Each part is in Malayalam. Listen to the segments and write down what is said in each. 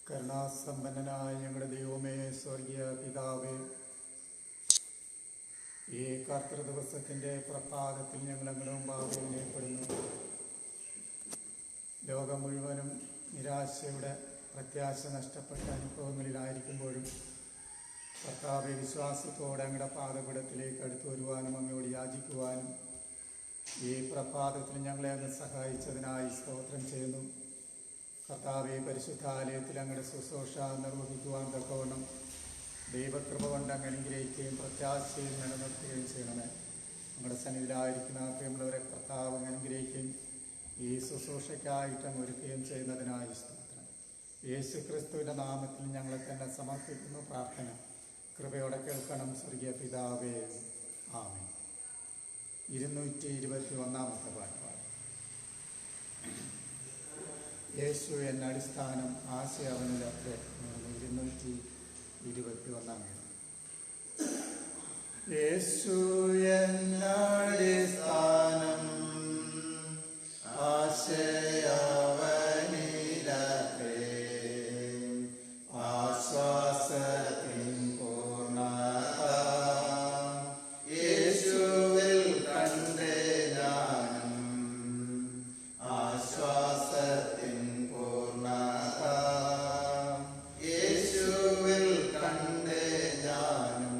കരുണാസമ്പന്നനായ ഞങ്ങളുടെ ദൈവമേ, സ്വർഗീയ പിതാവേ, ഈ കർത്തൃദിവസത്തിൻ്റെ പ്രഭാതത്തിൽ ഞങ്ങളങ്ങളുടെ മുമ്പാകെ വിനയപ്പെടുന്നു. ലോകം മുഴുവനും നിരാശയുടെ പ്രത്യാശ നഷ്ടപ്പെട്ട അനുഭവങ്ങളിലായിരിക്കുമ്പോഴും കർത്താവെ, വിശ്വാസത്തോടെ അങ്ങയുടെ പാദപീഠത്തിലേക്ക് അടുത്തു വരുവാനും അങ്ങയോട് യാചിക്കുവാനും ഈ പ്രഭാതത്തിൽ ഞങ്ങളെ അങ്ങ് സഹായിച്ചതിനായി സ്തോത്രം ചെയ്യുന്നു. കർത്താവെ, പരിശുദ്ധാലയത്തിൽ അങ്ങയുടെ ശുശ്രൂഷ നിർവഹിക്കുവാൻ തക്കവണ്ണം ദൈവകൃപ കൊണ്ട് അങ്ങ് അനുഗ്രഹിക്കുകയും പ്രത്യാശയിൽ നിലനിർത്തുകയും ചെയ്യണമേ. ഞങ്ങളുടെ സന്നിധിയിലായിരിക്കുന്ന പ്രിയമുള്ളവരെ കർത്താവ് അങ്ങ് അനുഗ്രഹിക്കുകയും ഈ ശുശ്രൂഷയ്ക്കായിട്ട് അങ്ങ് ഒരുക്കുകയും ചെയ്യുന്നതിനായി സ്തോത്രം. യേശു ക്രിസ്തുവിൻ്റെ നാമത്തിൽ ഞങ്ങളെ തന്നെ സമർപ്പിക്കുന്നു. പ്രാർത്ഥന കൃപയോടെ കേൾക്കണം സ്വർഗീയ പിതാവേ, ആമേൻ. 221 പാട്ട്. യേശു എന്ന അടിസ്ഥാനം ആശയ അവനിലൊക്കെ 221. യേശു എന്ന അടിസ്ഥാനം ആശയവനിലൊക്കെ ആശ്വാസത്തിൻ പൂർണ്ണത യേശുവിൽ കണ്ടേ ഞാനും ആശ്വാസത്തിൻ പൂർണ്ണത യേശുവിൽ കണ്ടേ ഞാനും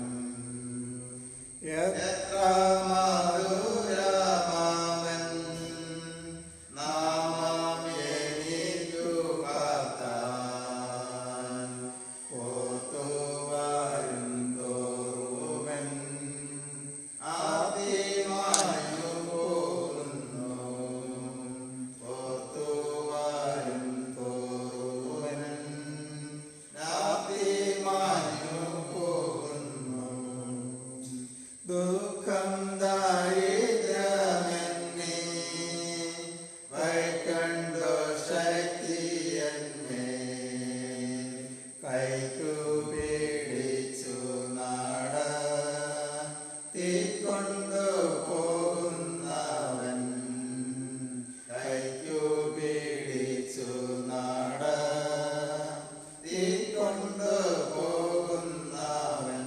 എത്ര മധുരമാവൻ നാമം എനിക്കു കർത്താൻ ഓർത്തുവരും തോറുമൻ ആദ്യമായു പോകുന്നു ഓർത്തുവരും തോറുമൻ ആദ്യമായു പോകുന്നു ദുഃഖം ദാരിദ്ര്യമെന്നെ വൈകണ്ടോ ശക്തിയെന്നെ കൈക്കു പിടിച്ചു നടത്തിക്കൊണ്ടു പോകുന്നവൻ കൈക്കു പിടിച്ചു നടത്തിക്കൊണ്ടു പോകുന്നവൻ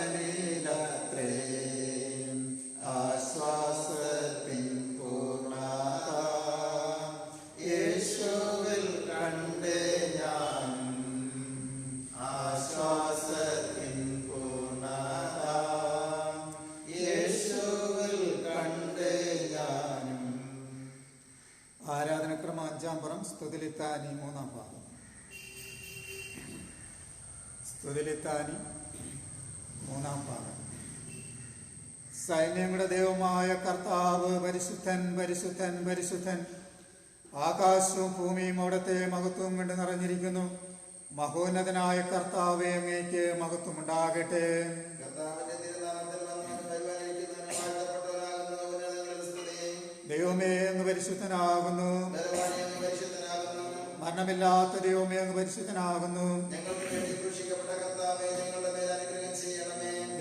ആശയവനിലത്രേ ആശ്വാസത്തിൻ പൂർണ്ണത യേശുവിൽ കണ്ടേ ഞാനും ആശ്വാസത്തിൻ പൂർണ്ണത യേശുവിൽ കണ്ടേ ഞാനും. ആരാധനക്രമം 5-ാം പുറം സ്തുതിലിത്താനി 3-ാം ഭാഗം. സ്തുതിലിത്താനി 3-ാം ഭാഗം. സൈന്യങ്ങളുടെ ദൈവമായ കർത്താവ് പരിശുദ്ധൻ, പരിശുദ്ധൻ, പരിശുദ്ധൻ. ആകാശവും ഭൂമിയും അവിടുത്തെ മഹത്വം കൊണ്ട് നിറഞ്ഞിരിക്കുന്നു. മഹോന്നതനായ കർത്താവേ, അങ്ങേക്ക് മഹത്വമുണ്ടാകട്ടെ. ദൈവമേ, അങ്ങ് പരിശുദ്ധനാകുന്നു. മരണമില്ലാത്ത ദൈവമേ, അങ്ങ് പരിശുദ്ധനാകുന്നു.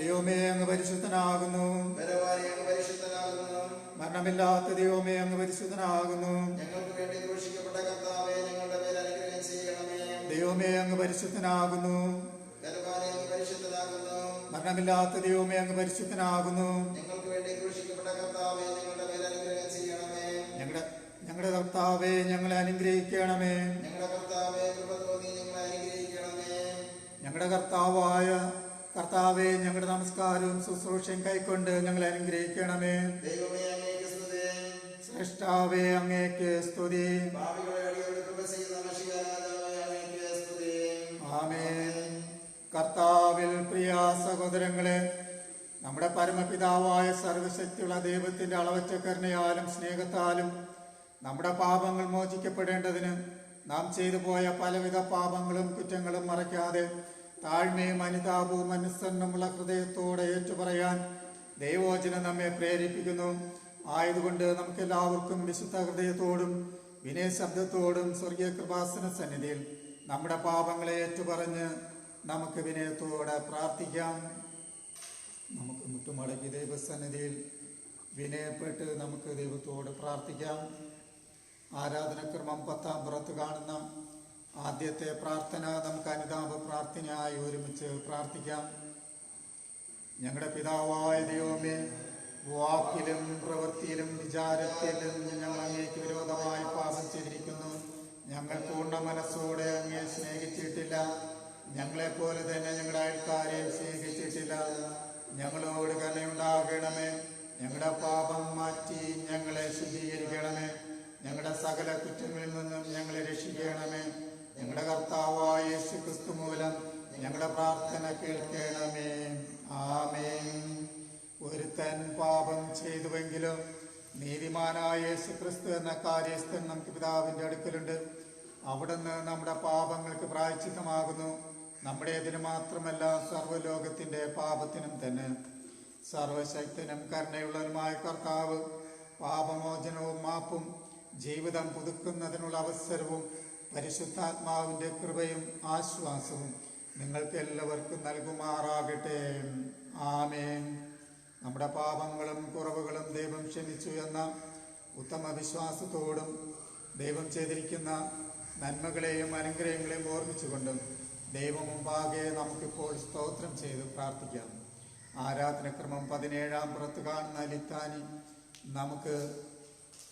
ദൈവമേ, അങ്ങ് പരിശുദ്ധനാകുന്നു. മരണമില്ലാത്ത ദൈവമേ, അങ്ങ് പരിശുദ്ധനാകുന്നു. ദൈവമേ, അങ്ങ് പരിശുദ്ധനാകുന്നു. മരണമില്ലാത്ത ദൈവമേ, അങ്ങ് പരിശുദ്ധനാകുന്നു. ഞങ്ങളുടെ കർത്താവേ, ഞങ്ങളെ അനുഗ്രഹിക്കണമേ. ഞങ്ങളുടെ കർത്താവായ കർത്താവേ, ഞങ്ങളുടെ നമസ്കാരവും ശുശ്രൂഷയും കൈക്കൊണ്ട് ഞങ്ങളെ അനുഗ്രഹിക്കണമേ. ശ്രേഷ്ഠാവേ, അങ്ങേക്ക് സ്തുതി. ആമേൻ. കർത്താവിൽ പ്രിയ സഹോദരങ്ങളെ, നമ്മുടെ പരമപിതാവായ സർവശക്തിയുള്ള ദൈവത്തിന്റെ അളവറ്റ കരുണയാലും സ്നേഹത്താലും നമ്മുടെ പാപങ്ങൾ മോചിക്കപ്പെടേണ്ടതിന് നാം ചെയ്തു പോയ പലവിധ പാപങ്ങളും കുറ്റങ്ങളും മറയ്ക്കാതെ താഴ്മയും അനുതാപവും അനുസരണമുള്ള ഹൃദയത്തോടെ ഏറ്റുപറയാൻ ദൈവവചനം നമ്മെ പ്രേരിപ്പിക്കുന്നു. ആയതുകൊണ്ട് നമുക്കെല്ലാവർക്കും വിശുദ്ധ ഹൃദയത്തോടും വിനയശബ്ദത്തോടും സ്വർഗീയ കൃപാസന സന്നിധിയിൽ നമ്മുടെ പാപങ്ങളെ ഏറ്റുപറഞ്ഞ് നമുക്ക് വിനയത്തോടെ പ്രാർത്ഥിക്കാം. നമുക്ക് മുട്ടുമടക്കി ദൈവസന്നിധിയിൽ വിനയപ്പെട്ട് നമുക്ക് ദൈവത്തോട് പ്രാർത്ഥിക്കാം. ആരാധനക്രമം 10-ാം പുറത്ത് കാണുന്ന ആദ്യത്തെ പ്രാർത്ഥന നമുക്ക് അനുതാപ പ്രാർത്ഥനയായി ഒരുമിച്ച് പ്രാർത്ഥിക്കാം. ഞങ്ങളുടെ പിതാവായ ദൈവമേ, വാക്കിലും പ്രവൃത്തിയിലും വിചാരത്തിലും ഞങ്ങൾ അങ്ങേക്ക് വിരോധമായി പാപം ചെയ്തിരിക്കുന്നു. ഞങ്ങൾ പൂർണ്ണ മനസ്സോടെ അങ്ങേ സ്നേഹിച്ചിട്ടില്ല. ഞങ്ങളെപ്പോലെ തന്നെ ഞങ്ങളുടെ അയൽക്കാരെയും സ്നേഹിച്ചിട്ടില്ല. ഞങ്ങളോട് കരുണയുണ്ടാകണമേ. ഞങ്ങളുടെ പാപം മാറ്റി ഞങ്ങളെ ശുദ്ധീകരിക്കണമേ. ഞങ്ങളുടെ സകല കുറ്റങ്ങളിൽ നിന്നും ഞങ്ങളെ രക്ഷിക്കണമേ. ഞങ്ങളുടെ കർത്താവായ യേശു ക്രിസ്തു മൂലം ഞങ്ങളുടെ പ്രാർത്ഥന കേൾക്കണമേ. ആമേൻ. ഒരുത്തൻ പാപം ചെയ്തുവെങ്കിലും നീതിമാനായ യേശു ക്രിസ്തു എന്ന കാര്യസ്ഥൻ നമുക്ക് പിതാവിന്റെ അടുക്കലുണ്ട്. അവിടുന്ന് നമ്മുടെ പാപങ്ങൾക്ക് പ്രായശ്ചിത്തമാകുന്നു. നമ്മുടേതിന് മാത്രമല്ല, സർവ്വലോകത്തിന്റെ പാപത്തിനും തന്നെ. സർവശക്തനും കരുണയുള്ളവനുമായ കർത്താവ് പാപമോചനവും മാപ്പും ജീവിതം പുതുക്കുന്നതിനുള്ള അവസരവും പരിശുദ്ധാത്മാവിന്റെ കൃപയും ആശ്വാസവും നിങ്ങൾക്ക് എല്ലാവർക്കും നൽകുമാറാകട്ടെ. ആമേൻ. നമ്മുടെ പാപങ്ങളും കുറവുകളും ദൈവം ക്ഷമിച്ചു എന്ന ഉത്തമ വിശ്വാസത്തോടും ദൈവം ചെയ്തിരിക്കുന്ന നന്മകളെയും അനുഗ്രഹങ്ങളെയും ഓർമ്മിച്ചുകൊണ്ടും ദൈവം മുമ്പാകെ നമുക്കിപ്പോൾ സ്തോത്രം ചെയ്ത് പ്രാർത്ഥിക്കാം. ആരാധനക്രമം 17-ാം പുറത്ത് കാണുന്ന ലിത്താനി നമുക്ക്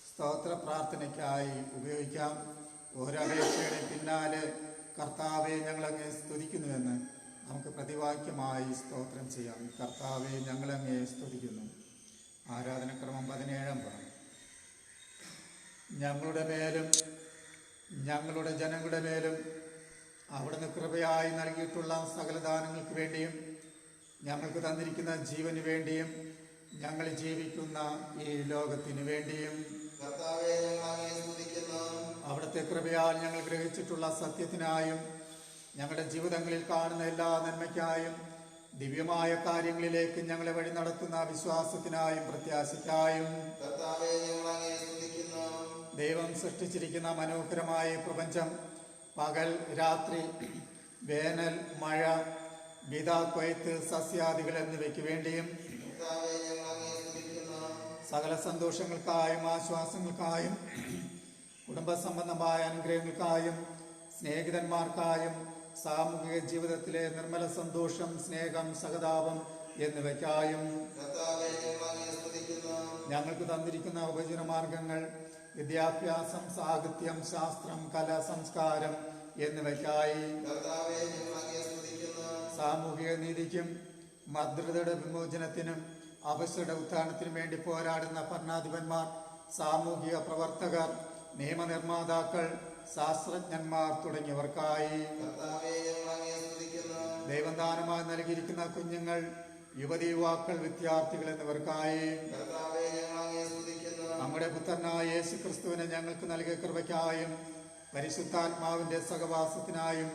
സ്തോത്ര പ്രാർത്ഥനയ്ക്കായി ഉപയോഗിക്കാം. ഒരപേക്ഷയുടെ പിന്നാലെ കർത്താവെ ഞങ്ങളങ്ങേ സ്തുതിക്കുന്നുവെന്ന് നമുക്ക് പ്രതിവാക്യമായി സ്തോത്രം ചെയ്യാം. കർത്താവെ ഞങ്ങളങ്ങേ സ്തുതിക്കുന്നു. ആരാധനക്രമം 17-ാം പുറം. ഞങ്ങളുടെ മേലും ഞങ്ങളുടെ ജനങ്ങളുടെ മേലും അവിടുന്ന് കൃപയായി നൽകിയിട്ടുള്ള സകല ദാനങ്ങൾക്ക് വേണ്ടിയും ഞങ്ങൾക്ക് തന്നിരിക്കുന്ന ജീവന് വേണ്ടിയും ഞങ്ങൾ ജീവിക്കുന്ന ഈ ലോകത്തിന് വേണ്ടിയും അവിടുത്തെ കൃപയാൽ ഞങ്ങൾ ഗ്രഹിച്ചിട്ടുള്ള സത്യത്തിനായും ഞങ്ങളുടെ ജീവിതങ്ങളിൽ കാണുന്ന എല്ലാ നന്മയ്ക്കായും ദിവ്യമായ കാര്യങ്ങളിലേക്ക് ഞങ്ങളെ വഴി നടത്തുന്ന വിശ്വാസത്തിനായും പ്രത്യാശയ്ക്കായും ദൈവം സൃഷ്ടിച്ചിരിക്കുന്ന മനോഹരമായ പ്രപഞ്ചം, പകൽ രാത്രി, വേനൽ മഴ, വിത കൊയ്ത്ത്, സസ്യാദികൾ എന്നിവയ്ക്ക് വേണ്ടിയും സകല സന്തോഷങ്ങൾക്കായും ആശ്വാസങ്ങൾക്കായും കുടുംബ സംബന്ധമായ അനുഗ്രഹങ്ങൾക്കായും സ്നേഹിതന്മാർക്കായും സാമൂഹിക ജീവിതത്തിലെ നിർമ്മല സന്തോഷം, സ്നേഹം, സഹതാപം എന്നിവയ്ക്കായും ഞങ്ങൾക്ക് തന്നിരിക്കുന്ന ഉപജീവനമാർഗങ്ങൾ, വിദ്യാഭ്യാസം, സാഹിത്യം, ശാസ്ത്രം, കല, സംസ്കാരം എന്നിവയ്ക്കായി സാമൂഹിക നീതിക്കും മദ്രതയുടെ വിമോചനത്തിനും അവശരുടെ ഉത്ഥാനത്തിനും വേണ്ടി പോരാടുന്ന ഭരണാധിപന്മാർ, സാമൂഹിക പ്രവർത്തകർ, നിയമനിർമ്മാതാക്കൾ, ശാസ്ത്രജ്ഞന്മാർ തുടങ്ങിയവർക്കായി ദൈവം ദാനമായി നൽകിയിരിക്കുന്ന കുഞ്ഞുങ്ങൾ, യുവതി യുവാക്കൾ, വിദ്യാർത്ഥികൾ എന്നിവർക്കായി നമ്മുടെ പുത്രനായ യേശു ക്രിസ്തുവിനെ ഞങ്ങൾക്ക് നൽകിയ കൃപയ്ക്കായും പരിശുദ്ധാത്മാവിന്റെ സഹവാസത്തിനായും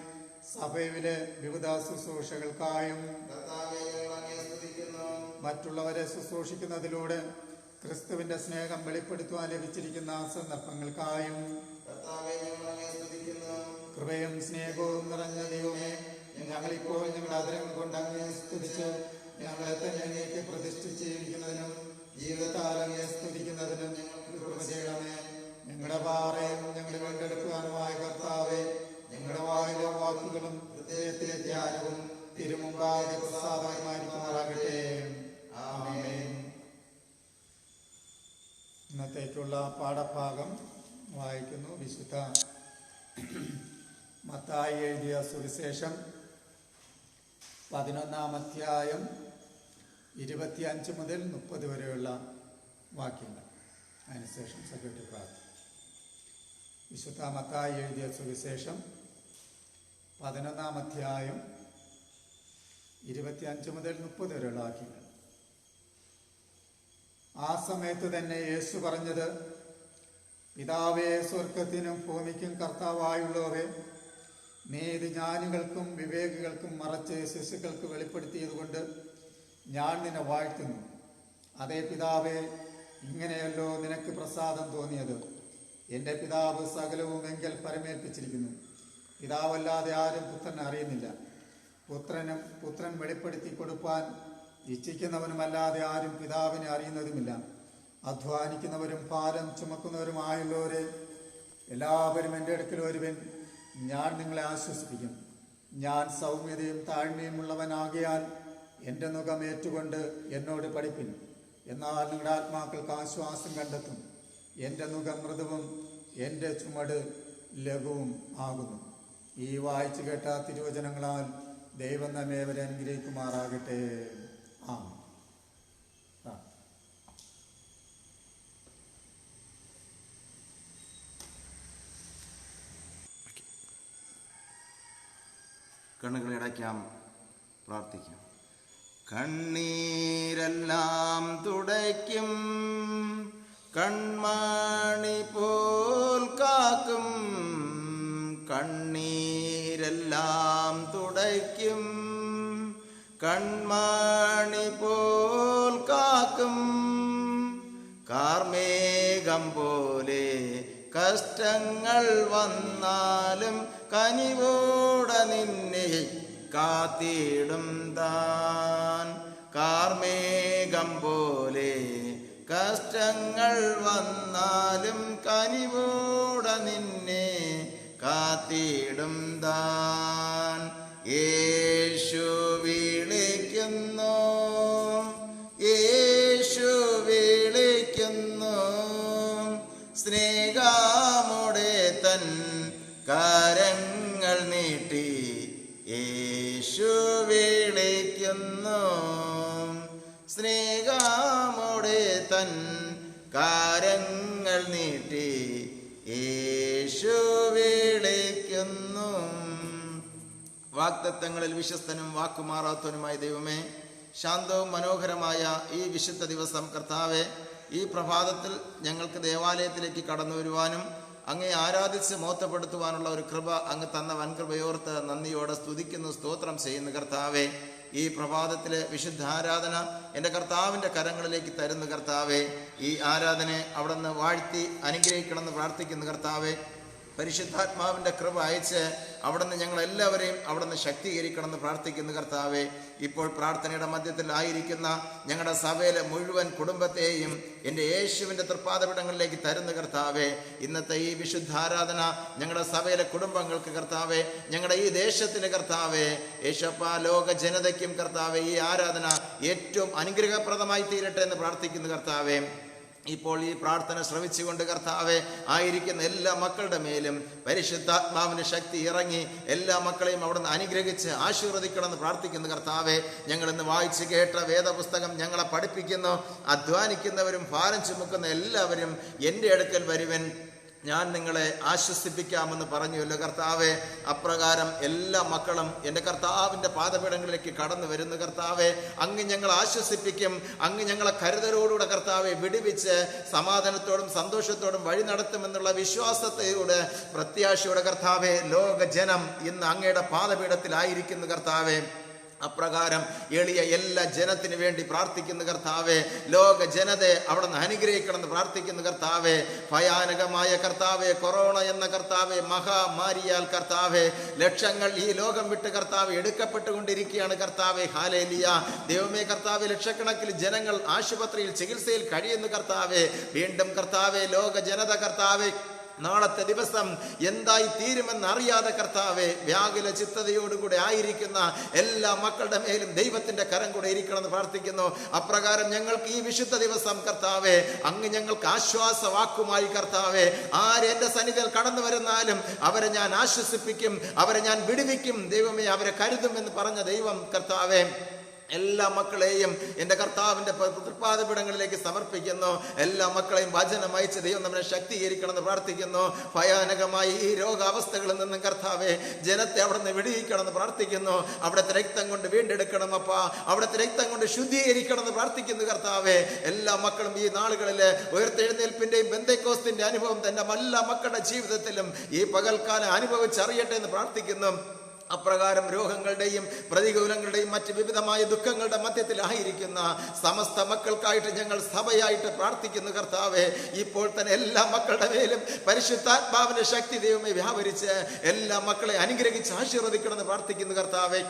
സഭയിലെ വിവിധ ശുശ്രൂഷകൾക്കായും മറ്റുള്ളവരെ ശുശ്രൂഷിക്കുന്നതിലൂടെ ക്രിസ്തുവിന്റെ സ്നേഹം വെളിപ്പെടുത്തുവാൻ ലഭിച്ചിരിക്കുന്ന സന്ദർഭങ്ങൾക്കായും കൃപയും സ്നേഹവും നിറഞ്ഞ ദൈവമേ, ഞങ്ങളിപ്പോൾ ഞങ്ങളുടെ ആദരങ്ങൾ കൊണ്ട് അങ്ങേ സ്തുതിച്ച് ഞങ്ങളെ തന്നെ അങ്ങേക്ക് പ്രതിഷ്ഠിച്ചിരിക്കുന്നതിനും ജീവിതത്താൽ അങ്ങേ സ്തുതിക്കുന്നതിനും കൃപ ചെയ്യണമേ. ഞങ്ങളുടെ പാറയും ഞങ്ങളുടെ വീണ്ടെടുക്കുവാനുമായ കർത്താവെ, ഞങ്ങളുടെ വായിലെ വാക്കുകളും ഹൃദയത്തിലെ ധ്യാനവും തിരുമുമ്പാകെ പ്രസാദമായിരിക്കുമാറാകട്ടെ. ആമേൻ. ഇന്നത്തേക്കുള്ള പാഠഭാഗം വായിക്കുന്നു. വിശുദ്ധ മത്തായി എഴുതിയ സുവിശേഷം 11-ാം അധ്യായം 25 മുതൽ 30 വരെയുള്ള വാക്യങ്ങൾ. അതിനുശേഷം സെക്രട്ടറി പ്രാർത്ഥന. വിശുദ്ധ മത്തായി എഴുതിയ സുവിശേഷം 11-ാം അധ്യായം 25 മുതൽ 30 വരെയുള്ള വാക്യങ്ങൾ. ആ സമയത്ത് തന്നെ യേശു പറഞ്ഞത്, പിതാവേ, സ്വർഗത്തിനും ഭൂമിക്കും കർത്താവായുള്ളവരെ, നീ ഇത് ജ്ഞാനികൾക്കും വിവേകികൾക്കും മറച്ച് ശിശുക്കൾക്ക് വെളിപ്പെടുത്തിയതുകൊണ്ട് ഞാൻ നിന്നെ വാഴ്ത്തുന്നു. അതേ പിതാവേ, ഇങ്ങനെയല്ലോ നിനക്ക് പ്രസാദം തോന്നിയത്. എൻ്റെ പിതാവ് സകലവും എങ്കിൽ പരമേൽപ്പിച്ചിരിക്കുന്നു. പിതാവല്ലാതെ ആരും പുത്രനെ അറിയുന്നില്ല. പുത്രൻ വെളിപ്പെടുത്തി കൊടുപ്പാൻ ഇച്ഛിക്കുന്നവനുമല്ലാതെ ആരും പിതാവിനെ അറിയുന്നതുമില്ല. അധ്വാനിക്കുന്നവരും ഭാരം ചുമക്കുന്നവരുമായുള്ളവരെ, എല്ലാവരും എൻ്റെ അടുക്കൽ വരുവിൻ, ഞാൻ നിങ്ങളെ ആശ്വസിപ്പിക്കും. ഞാൻ സൗമ്യതയും താഴ്മയും ഉള്ളവനാകിയാൽ എൻ്റെ നുകം ഏറ്റുകൊണ്ട് എന്നോട് പഠിപ്പിൻ. എന്നാൽ നിങ്ങളുടെ ആത്മാക്കൾക്ക് ആശ്വാസം കണ്ടെത്തും. എൻ്റെ നുകം മൃദുവും എൻ്റെ ചുമട് ലഘുവും ആകുന്നു. ഈ വായിച്ചു കേട്ട തിരുവചനങ്ങളാൽ ദൈവം നമ്മേവരെ അനുഗ്രഹിക്കുമാറാകട്ടെ. ആമേൻ. കണ്ണുകളെ അടയ്ക്കാം, പ്രാർത്ഥിക്കാം. കണ്ണീരെല്ലാം തുടയ്ക്കും, കൺമണി പോൽ കാക്കും. കണ്ണീരെല്ലാം തുടയ്ക്കും, കൺമണി പോൽ കാക്കും. കാർമേഘം പോലെ കഷ്ടങ്ങൾ വന്നാലും കനിവോടെ നിന്നെ കാത്തിടും താൻ. കാർമേഘം പോലെ കഷ്ടങ്ങൾ വന്നാലും കനിവോടെ നിന്നെ കാത്തിടും താൻ. യേശു വിളിക്കുന്നു, യേശു വിളിക്കുന്നു, സ്നേഹമോടെ തൻ കരങ്ങൾ നീട്ടി. യേശു വിളിക്കുന്നു, സ്നേഹമോടെ തൻ കരങ്ങൾ നീട്ടി. യേശു വിളിക്കുന്നു. വാഗ്ദത്തങ്ങളിൽ വിശ്വസ്തനും വാക്കുമാറാത്തവനുമായ ദൈവമേ, ശാന്തവും മനോഹരമായ ഈ വിശുദ്ധ ദിവസം കർത്താവെ, ഈ പ്രഭാതത്തിൽ ഞങ്ങൾക്ക് ദേവാലയത്തിലേക്ക് കടന്നു വരുവാനും അങ്ങേ ആരാധിച്ച് മോത്തപ്പെടുത്തുവാനുള്ള ഒരു കൃപ അങ്ങ് തന്ന വൻകൃപയോർത്ത് നന്ദിയോടെ സ്തുതിക്കുന്നു, സ്തോത്രം ചെയ്യുന്നു കർത്താവെ. ഈ പ്രഭാതത്തിലെ വിശുദ്ധ ആരാധന എൻ്റെ കർത്താവിൻ്റെ കരങ്ങളിലേക്ക് തരുന്നു കർത്താവെ. ഈ ആരാധനയെ അവിടുന്ന് വാഴ്ത്തി അനുഗ്രഹിക്കണമെന്ന് പ്രാർത്ഥിക്കുന്നു കർത്താവെ. പരിശുദ്ധാത്മാവിൻ്റെ കൃപ അയച്ച് അവിടുന്ന് ഞങ്ങളെല്ലാവരെയും അവിടുന്ന് ശക്തീകരിക്കണമെന്ന് പ്രാർത്ഥിക്കുന്നു കർത്താവെ. ഇപ്പോൾ പ്രാർത്ഥനയുടെ മധ്യത്തിൽ ആയിരിക്കുന്ന ഞങ്ങളുടെ സഭയിലെ മുഴുവൻ കുടുംബത്തെയും എൻ്റെ യേശുവിൻ്റെ തൃപ്പാദപീഠങ്ങളിലേക്ക് തരുന്നു കർത്താവെ. ഇന്നത്തെ ഈ വിശുദ്ധാരാധന ഞങ്ങളുടെ സഭയിലെ കുടുംബങ്ങൾക്ക് കർത്താവെ, ഞങ്ങളുടെ ഈ ദേശത്തിന് കർത്താവെ, യേശപ്പ ലോക ജനതയ്ക്കും കർത്താവെ ഈ ആരാധന ഏറ്റവും അനുഗ്രഹപ്രദമായി തീരട്ടെ എന്ന് പ്രാർത്ഥിക്കുന്നു കർത്താവെ. ഇപ്പോൾ ഈ പ്രാർത്ഥന ശ്രവിച്ചുകൊണ്ട് കർത്താവെ ആയിരിക്കുന്ന എല്ലാ മക്കളുടെ മേലും പരിശുദ്ധാത്മാവിന്റെ ശക്തി ഇറങ്ങി എല്ലാ മക്കളെയും അവിടുന്ന് അനുഗ്രഹിച്ച് ആശീർവദിക്കണമെന്ന് പ്രാർത്ഥിക്കുന്നു കർത്താവെ. ഞങ്ങൾ ഇന്ന് വായിച്ച് കേട്ട വേദപുസ്തകം ഞങ്ങളെ പഠിപ്പിക്കുന്നു. അധ്വാനിക്കുന്നവരും ഭാരം ചുമക്കുന്ന എല്ലാവരും എൻ്റെ അടുക്കൽ വരുവൻ, ഞാൻ നിങ്ങളെ ആശ്വസിപ്പിക്കാമെന്ന് പറഞ്ഞുവല്ലോ കർത്താവെ. അപ്രകാരം എല്ലാ മക്കളും എൻ്റെ കർത്താവിൻ്റെ പാദപീഠങ്ങളിലേക്ക് കടന്നു വരുന്നു കർത്താവെ. അങ്ങ് ഞങ്ങളെ ആശ്വസിപ്പിക്കും, അങ്ങ് ഞങ്ങളെ കരുതലോടുകൂടെ കർത്താവെ വിടുവിച്ച് സമാധാനത്തോടും സന്തോഷത്തോടും വഴി നടത്തുമെന്നുള്ള വിശ്വാസത്തോടെ പ്രത്യാശയോടെ കർത്താവെ ലോക ജനം ഇന്ന് അങ്ങയുടെ പാദപീഠത്തിലായിരിക്കുന്നു കർത്താവെ. അപ്രകാരം എളിയ എല്ലാ ജനത്തിനു വേണ്ടി പ്രാർത്ഥിക്കുന്നു കർത്താവെ. ലോക ജനതയെ അവിടുന്ന് അനുഗ്രഹിക്കണമെന്ന് പ്രാർത്ഥിക്കുന്നു കർത്താവെ. ഭയാനകമായ കർത്താവെ കൊറോണ എന്ന കർത്താവെ മഹാമാരിയാൽ കർത്താവെ ലക്ഷങ്ങൾ ഈ ലോകം വിട്ട് കർത്താവെ എടുക്കപ്പെട്ടുകൊണ്ടിരിക്കുകയാണ് കർത്താവെ. ഹാലേലിയ ദൈവമേ കർത്താവെ, ലക്ഷക്കണക്കിന് ജനങ്ങൾ ആശുപത്രിയിൽ ചികിത്സയിൽ കഴിയുന്നു കർത്താവെ. വീണ്ടും കർത്താവെ ലോക ജനത കർത്താവെ നാളത്തെ ദിവസം എന്തായി തീരുമെന്ന് അറിയാതെ കർത്താവെ വ്യാകുല ചിത്തതയോടുകൂടെ ആയിരിക്കുന്ന എല്ലാ മക്കളുടെ മേലും ദൈവത്തിന്റെ കരം കൂടെ ഇരിക്കണമെന്ന് പ്രാർത്ഥിക്കുന്നു. അപ്രകാരം ഞങ്ങൾക്ക് ഈ വിശുദ്ധ ദിവസം കർത്താവെ അങ്ങ് ഞങ്ങൾക്ക് ആശ്വാസവാക്കുമായി കർത്താവെ, ആരെന്റെ സന്നിധിയിൽ കടന്നു വരുന്നാലും അവരെ ഞാൻ ആശ്വസിപ്പിക്കും, അവരെ ഞാൻ വിടുവിക്കും, ദൈവമേ അവരെ കരുതുമെന്ന് പറഞ്ഞ ദൈവം കർത്താവെ എല്ലാ മക്കളെയും എൻ്റെ കർത്താവിൻ്റെ തൃപ്പാദപീഠങ്ങളിലേക്ക് സമർപ്പിക്കുന്നു. എല്ലാ മക്കളെയും വചനം അയച്ച് ദൈവം നമ്മളെ ശക്തീകരിക്കണമെന്ന് പ്രാർത്ഥിക്കുന്നു. ഭയാനകമായി ഈ രോഗാവസ്ഥകളിൽ നിന്നും കർത്താവെ ജനത്തെ അവിടുന്ന് വിടുവിക്കണമെന്ന് പ്രാർത്ഥിക്കുന്നു. അവിടുത്തെ രക്തം കൊണ്ട് വീണ്ടെടുക്കണം അപ്പ, അവിടുത്തെ രക്തം കൊണ്ട് ശുദ്ധീകരിക്കണമെന്ന് പ്രാർത്ഥിക്കുന്നു കർത്താവെ. എല്ലാ മക്കളും ഈ നാളുകളിൽ ഉയർത്തെഴുന്നേൽപ്പിന്റെയും പെന്തക്കോസ്തിന്റെ അനുഭവം തന്റെ എല്ലാ മക്കളുടെ ജീവിതത്തിലും ഈ പകൽക്കാലം അനുഭവിച്ചറിയട്ടെ എന്ന് പ്രാർത്ഥിക്കുന്നു. അപ്രകാരം രോഗങ്ങളുടെയും പ്രതികൂലങ്ങളുടെയും മറ്റ് വിവിധമായ ദുഃഖങ്ങളുടെ മധ്യത്തിലായിരിക്കുന്ന സമസ്ത മക്കൾക്കായിട്ട് ഞങ്ങൾ സഭയായിട്ട് പ്രാർത്ഥിക്കുന്നു കർത്താവെ. ഇപ്പോൾ തന്നെ എല്ലാ മക്കളുടെ മേലും പരിശുദ്ധാത്മാവിന്റെ ശക്തി ദൈവമേ വ്യാപരിച്ച് എല്ലാ മക്കളെ അനുഗ്രഹിച്ച് ആശീർവദിക്കണമെന്ന് പ്രാർത്ഥിക്കുന്നു കർത്താവെ.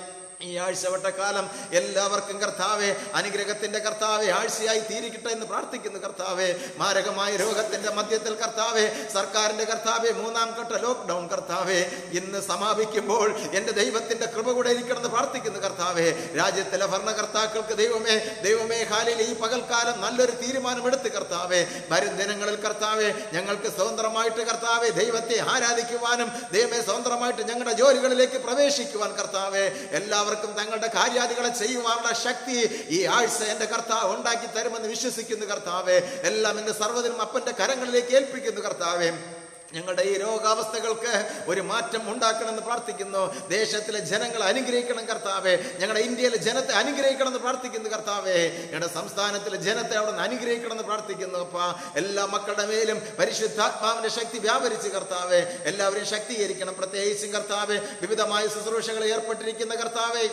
ഈ ആഴ്ചവട്ടക്കാലം എല്ലാവർക്കും കർത്താവെ അനുഗ്രഹത്തിന്റെ കർത്താവെ ആഴ്ചയായി തീരിക്കട്ടെ എന്ന് പ്രാർത്ഥിക്കുന്നു കർത്താവെ. മാരകമായ രോഗത്തിന്റെ മധ്യത്തിൽ കർത്താവെ സർക്കാരിന്റെ കർത്താവെ 3ാം ഘട്ട ലോക്ക്ഡൌൺ കർത്താവെ ഇന്ന് സമാപിക്കുമ്പോൾ എന്റെ ദൈവത്തിന്റെ കൃപ കൂടെ ഇരിക്കണമെന്ന് പ്രാർത്ഥിക്കുന്നു കർത്താവെ. രാജ്യത്തിലെ ഭരണകർത്താക്കൾക്ക് ദൈവമേ ഹാലിൽ ഈ പകൽക്കാലം നല്ലൊരു തീരുമാനമെടുത്ത് കർത്താവെ വരും ദിനങ്ങളിൽ കർത്താവെ ഞങ്ങൾക്ക് സ്വതന്ത്രമായിട്ട് കർത്താവെ ദൈവത്തെ ആരാധിക്കുവാനും ദൈവമേ സ്വതന്ത്രമായിട്ട് ഞങ്ങളുടെ ജോലികളിലേക്ക് പ്രവേശിക്കുവാൻ കർത്താവെ എല്ലാവർക്കും തങ്ങളുടെ കാര്യാദികളെ ചെയ്യുവാനുള്ള ശക്തി ഈ ആഴ്ച എന്റെ കർത്താവ് ഉണ്ടാക്കി തരുമെന്ന് വിശ്വസിക്കുന്നു കർത്താവെ. എല്ലാം എന്റെ സർവ്വതിനും അപ്പന്റെ കരങ്ങളിലേക്ക് ഏൽപ്പിക്കുന്നു കർത്താവെ. ഞങ്ങളുടെ ഈ രോഗാവസ്ഥകൾക്ക് ഒരു മാറ്റം ഉണ്ടാക്കണമെന്ന് പ്രാർത്ഥിക്കുന്നു. ദേശത്തിലെ ജനങ്ങളെ അനുഗ്രഹിക്കണം കർത്താവെ. ഞങ്ങളുടെ ഇന്ത്യയിലെ ജനത്തെ അനുഗ്രഹിക്കണമെന്ന് പ്രാർത്ഥിക്കുന്നു കർത്താവെ. ഞങ്ങളുടെ സംസ്ഥാനത്തിലെ ജനത്തെ അവിടെ നിന്ന് അനുഗ്രഹിക്കണമെന്ന് പ്രാർത്ഥിക്കുന്നു അപ്പാ. എല്ലാ മക്കളുടെ മേലും പരിശുദ്ധാത്മാവിന്റെ ശക്തി വ്യാപരിച്ച് കർത്താവെ എല്ലാവരെയും ശക്തീകരിക്കണം. പ്രത്യേകിച്ചും കർത്താവെ വിവിധമായ ശുശ്രൂഷകൾ ഏർപ്പെട്ടിരിക്കുന്ന കർത്താവെ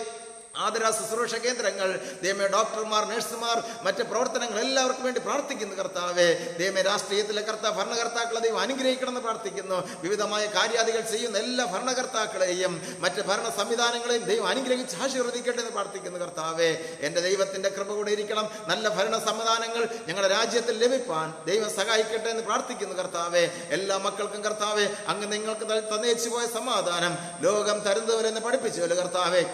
ആദര ശുശ്രൂഷ കേന്ദ്രങ്ങൾ ദൈവമേ ഡോക്ടർമാർ നഴ്സുമാർ മറ്റ് പ്രവർത്തനങ്ങൾ എല്ലാവർക്കും വേണ്ടി പ്രാർത്ഥിക്കുന്നു കർത്താവെ. ദൈവമേ രാഷ്ട്രീയത്തിലെ ഭരണകർത്താക്കളെ ദൈവം അനുഗ്രഹിക്കണമെന്ന് പ്രാർത്ഥിക്കുന്നു. വിവിധമായ കാര്യാദികൾ ചെയ്യുന്ന എല്ലാ ഭരണകർത്താക്കളെയും മറ്റ് ഭരണ സംവിധാനങ്ങളെയും ദൈവം അനുഗ്രഹിച്ച് ആശീർവദിക്കട്ടെ എന്ന് പ്രാർത്ഥിക്കുന്നു കർത്താവെ. എന്റെ ദൈവത്തിന്റെ കൃപ കൂടെ ഇരിക്കണം. നല്ല ഭരണ സംവിധാനങ്ങൾ ഞങ്ങളുടെ രാജ്യത്തിൽ ലഭിപ്പാൻ ദൈവം സഹായിക്കട്ടെ എന്ന് പ്രാർത്ഥിക്കുന്നു കർത്താവെ. എല്ലാ മക്കൾക്കും കർത്താവെ അങ്ങ് നിങ്ങൾക്ക് തന്നേച്ചു പോയ സമാധാനം ലോകം തരുന്നവരെന്ന് പഠിപ്പിച്ചുവല്ലോ കർത്താവെ.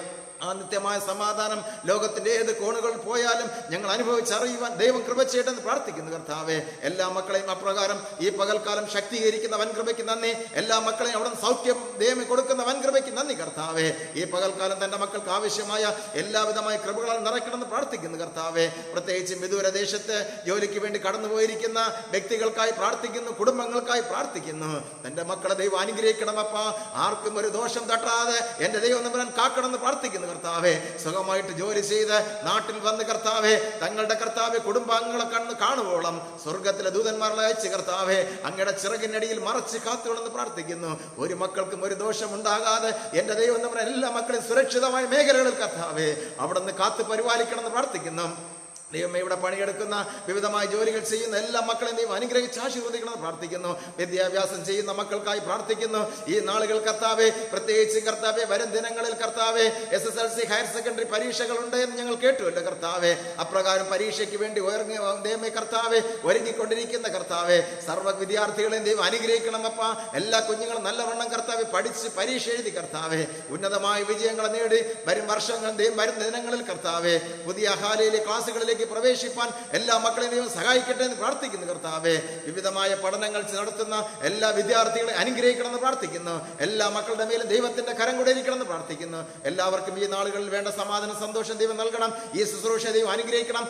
ആ നിത്യമായ സമാധാനം ലോകത്തിന്റെ ഏത് കോണുകളിൽ പോയാലും ഞങ്ങൾ അനുഭവിച്ചറിയുവാൻ ദൈവം കൃപ ചെയ്യട്ടെന്ന് പ്രാർത്ഥിക്കുന്നു കർത്താവെ. എല്ലാ മക്കളെയും അപ്രകാരം ഈ പകൽക്കാലം ശക്തീകരിക്കുന്ന വൻകൃപയ്ക്ക് നന്ദി. എല്ലാ മക്കളെയും അവിടെ സൗഖ്യം ദൈവം കൊടുക്കുന്ന വൻകൃപയ്ക്ക് നന്ദി കർത്താവെ. ഈ പകൽക്കാലം തന്റെ മക്കൾക്ക് ആവശ്യമായ എല്ലാവിധമായ കൃപകളാൽ നിറയ്ക്കണമെന്ന് പ്രാർത്ഥിക്കുന്നു കർത്താവെ. പ്രത്യേകിച്ചും വിദൂര ദേശത്ത് ജോലിക്ക് വേണ്ടി കടന്നുപോയിരിക്കുന്ന വ്യക്തികൾക്കായി പ്രാർത്ഥിക്കുന്നു, കുടുംബങ്ങൾക്കായി പ്രാർത്ഥിക്കുന്നു. തന്റെ മക്കളെ ദൈവം അനുഗ്രഹിക്കണമപ്പ. ആർക്കും ഒരു ദോഷം തട്ടാതെ എന്റെ ദൈവം നമ്പരാൻ കാക്കണമെന്ന് പ്രാർത്ഥിക്കുന്നു കർത്താവെ. സുഖമായിട്ട് ജോലി ചെയ്ത് നാട്ടിൽ വന്ന് കർത്താവെ തങ്ങളുടെ കർത്താവെ കുടുംബാംഗങ്ങളെ കാണുവോളം സ്വർഗത്തിലെ ദൂതന്മാരെ അയച്ച് കർത്താവെ അങ്ങയുടെ ചിറകിനടിയിൽ മറച്ച് കാത്തുകൊള്ളുന്നു പ്രാർത്ഥിക്കുന്നു. ഒരു മക്കൾക്കും ഒരു ദോഷം ഉണ്ടാകാതെ എന്റെ ദൈവം നമ്മുടെ എല്ലാ മക്കളും സുരക്ഷിതമായ മേഖലകളിൽ കർത്താവെ അവിടെ നിന്ന് കാത്തു പരിപാലിക്കണമെന്ന് പ്രാർത്ഥിക്കുന്നു. ദൈവമേ ഇവിടെ പണിയെടുക്കുന്ന വിവിധമായ ജോലികൾ ചെയ്യുന്ന എല്ലാ മക്കളെയും ദൈവം അനുഗ്രഹിച്ച് ആശീർവദിക്കണമെന്ന് പ്രാർത്ഥിക്കുന്നു. വിദ്യാഭ്യാസം ചെയ്യുന്ന മക്കൾക്കായി പ്രാർത്ഥിക്കുന്നു. ഈ നാളുകൾ കർത്താവെ പ്രത്യേകിച്ച് കർത്താവെ വരും ദിനങ്ങളിൽ കർത്താവെ SSLC ഹയർ സെക്കൻഡറി പരീക്ഷകളുണ്ട് എന്ന് ഞങ്ങൾ കേട്ടുവല്ലോ കർത്താവെ. അപ്രകാരം പരീക്ഷയ്ക്ക് വേണ്ടി ദൈവമേ കർത്താവെ ഒരുങ്ങിക്കൊണ്ടിരിക്കുന്ന കർത്താവെ സർവ്വ വിദ്യാർത്ഥികളെയും ദൈവം അനുഗ്രഹിക്കണമപ്പ. എല്ലാ കുഞ്ഞുങ്ങളും നല്ലവണ്ണം കർത്താവെ പഠിച്ച് പരീക്ഷ എഴുതി കർത്താവെ ഉന്നതമായ വിജയങ്ങൾ നേടി വരും വർഷങ്ങൾ വരും ദിനങ്ങളിൽ കർത്താവെ പുതിയ ഹാലയിലെ ക്ലാസ്സുകളിലേക്ക് പ്രവേശിപ്പാൻ എല്ലാ മക്കളെയും ദൈവം സഹായിക്കട്ടെ എന്ന് പ്രാർത്ഥിക്കുന്നു കർത്താവെ. വിവിധമായ പഠനങ്ങൾ നടത്തുന്ന എല്ലാ വിദ്യാർത്ഥികളെ അനുഗ്രഹിക്കണമെന്ന് പ്രാർത്ഥിക്കുന്നു. എല്ലാ മക്കളുടെ മേലും ദൈവത്തിന്റെ കരം കൂടെ ഇരിക്കണമെന്ന് പ്രാർത്ഥിക്കുന്നു. എല്ലാവർക്കും ഈ നാളുകളിൽ വേണ്ട സമാധാനം സന്തോഷം ദൈവം നൽകണം. ഈ ശുശ്രൂഷ ദൈവം അനുഗ്രഹിക്കണം.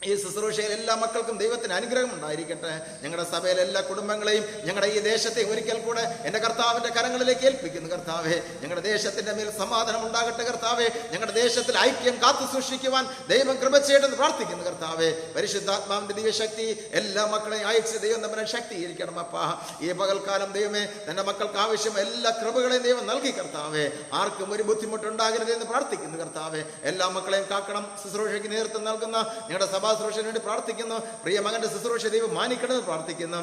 ഈ ശുശ്രൂഷയിൽ എല്ലാ മക്കൾക്കും ദൈവത്തിന് അനുഗ്രഹം ഉണ്ടായിരിക്കട്ടെ. ഞങ്ങളുടെ സഭയിലെ എല്ലാ കുടുംബങ്ങളെയും ഞങ്ങളുടെ ഈ ദേശത്തെ ഒരിക്കൽ കൂടെ എന്റെ കർത്താവിന്റെ കരങ്ങളിലേക്ക് ഏൽപ്പിക്കുന്നു കർത്താവെ. ഞങ്ങളുടെ ദേശത്തിന്റെ മേൽ സമാധാനം ഉണ്ടാകട്ടെ കർത്താവെ. ഞങ്ങളുടെ ദേശത്തിൽ ഐക്യം കാത്തു സൂക്ഷിക്കുവാൻ ദൈവം കൃപ ചെയ്യണമെന്ന് പ്രാർത്ഥിക്കുന്നു കർത്താവെ. പരിശുദ്ധാത്മാവിന്റെ ദിവ്യശക്തി എല്ലാ മക്കളെയും അയച്ച് ദൈവം നമ്മളെ ശക്തീകരിക്കണം അപ്പാ. ഈ പകൽക്കാലം ദൈവമേ തന്റെ മക്കൾക്ക് ആവശ്യം എല്ലാ കൃപകളെയും ദൈവം നൽകി കർത്താവെ. ആർക്കും ഒരു ബുദ്ധിമുട്ടുണ്ടാകരുത് എന്ന് പ്രാർത്ഥിക്കുന്നു കർത്താവെ. എല്ലാ മക്കളെയും കാക്കണം. ശുശ്രൂഷയ്ക്ക് നേതൃത്വം നൽകുന്ന ഞങ്ങളുടെ സഭ ശുശ്രൂഷന് വേണ്ടി പ്രാർത്ഥിക്കുന്നു. പ്രിയ മകന്റെ ശുശ്രൂഷ ദൈവം മാനിക്കണമെന്ന് പ്രാർത്ഥിക്കുന്നു.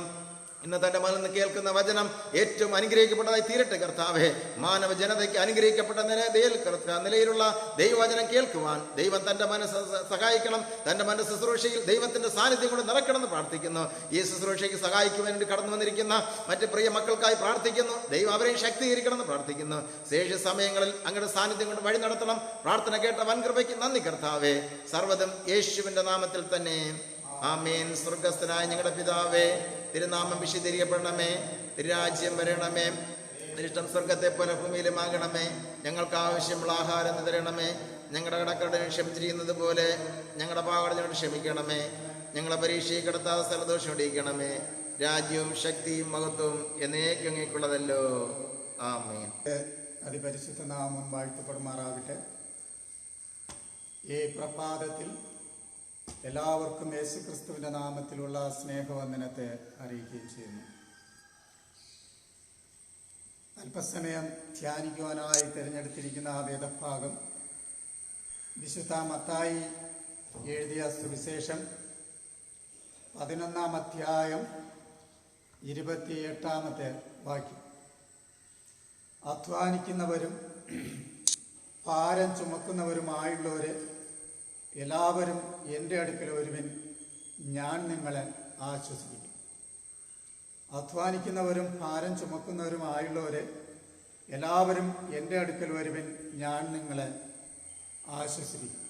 ഇന്ന് തന്റെ മകനിൽ നിന്ന് കേൾക്കുന്ന വചനം ഏറ്റവും അനുഗ്രഹിക്കപ്പെട്ടതായി തീരട്ടെ കർത്താവെ. മാനവ ജനതയ്ക്ക് അനുഗ്രഹിക്കപ്പെട്ട നിലയിലുള്ള ദൈവവചനം കേൾക്കുവാൻ ദൈവം തന്റെ മനസ്സ് സഹായിക്കണം. തന്റെ മനസ്സ് ശുശ്രൂഷയിൽ ദൈവത്തിന്റെ സാന്നിധ്യം കൊണ്ട് നിറയ്ക്കണമെന്ന് പ്രാർത്ഥിക്കുന്നു. ഈ ശുശ്രൂഷയ്ക്ക് സഹായിക്കുവാൻ വേണ്ടി കടന്നു വന്നിരിക്കുന്ന മറ്റ് പ്രിയ മക്കൾക്കായി പ്രാർത്ഥിക്കുന്നു. ദൈവം അവരെയും ശക്തീകരിക്കണമെന്ന് പ്രാർത്ഥിക്കുന്നു. ശേഷ സമയങ്ങളിൽ അങ്ങയുടെ സാന്നിധ്യം കൊണ്ട് വഴി നടത്തണം. പ്രാർത്ഥന കേട്ട വൻകൃപയ്ക്ക് നന്ദി കർത്താവെ. സർവ്വതും യേശുവിന്റെ നാമത്തിൽ തന്നെ ആമേൻ. സ്വർഗസ്ഥനായ ഞങ്ങളുടെ പിതാവേ, തിരുനാമം വിശുദ്ധീകരിക്കപ്പെടണമേ. തിരുരാജ്യം വരണമേ. തിരുഷ്ടം സ്വർഗത്തെ പോലെ ഭൂമിയിലുമാകണമേ. ഞങ്ങൾക്ക് ആവശ്യമുള്ള ആഹാരം തരണമേ. ഞങ്ങളുടെ കടക്കാരുടെ ക്ഷമിച്ചിരിക്കുന്നത് പോലെ ഞങ്ങളുടെ പാകടനോട് ക്ഷമിക്കണമേ. ഞങ്ങളെ പരീക്ഷയെ കിടത്താതെ സ്ഥലദോഷം ഇടിയിക്കണമേ. രാജ്യവും ശക്തിയും മഹത്വവും എന്നേക്കും അങ്ങേക്കുള്ളതല്ലോ. ആമേൻ. അതിപരിശുദ്ധ നാമം വാഴ്ത്തപ്പെടുമാറാകട്ടെ. ഈ പ്രഭാതത്തിൽ എല്ലാവർക്കും യേശുക്രിസ്തുവിന്റെ നാമത്തിലുള്ള സ്നേഹവന്ദനത്തെ അറിയിക്കുകയും ചെയ്യുന്നു. അല്പസമയം ധ്യാനിക്കുവാനായി തിരഞ്ഞെടുത്തിരിക്കുന്ന ആ വേദഭാഗം വിശുദ്ധ മത്തായി എഴുതിയ സുവിശേഷം 11-ാം അധ്യായം 28-ാമത്തെ വാക്യം. അധ്വാനിക്കുന്നവരും ഭാരം ചുമക്കുന്നവരുമായുള്ളവരെ എല്ലാവരും എൻ്റെ അടുക്കൽ വരുവിൻ, ഞാൻ നിങ്ങളെ ആശ്വസിപ്പിക്കും. അധ്വാനിക്കുന്നവരും ഭാരം ചുമക്കുന്നവരുമായുള്ളവരെ എല്ലാവരും എൻ്റെ അടുക്കൽ വരുവിൻ, ഞാൻ നിങ്ങളെ ആശ്വസിപ്പിക്കും.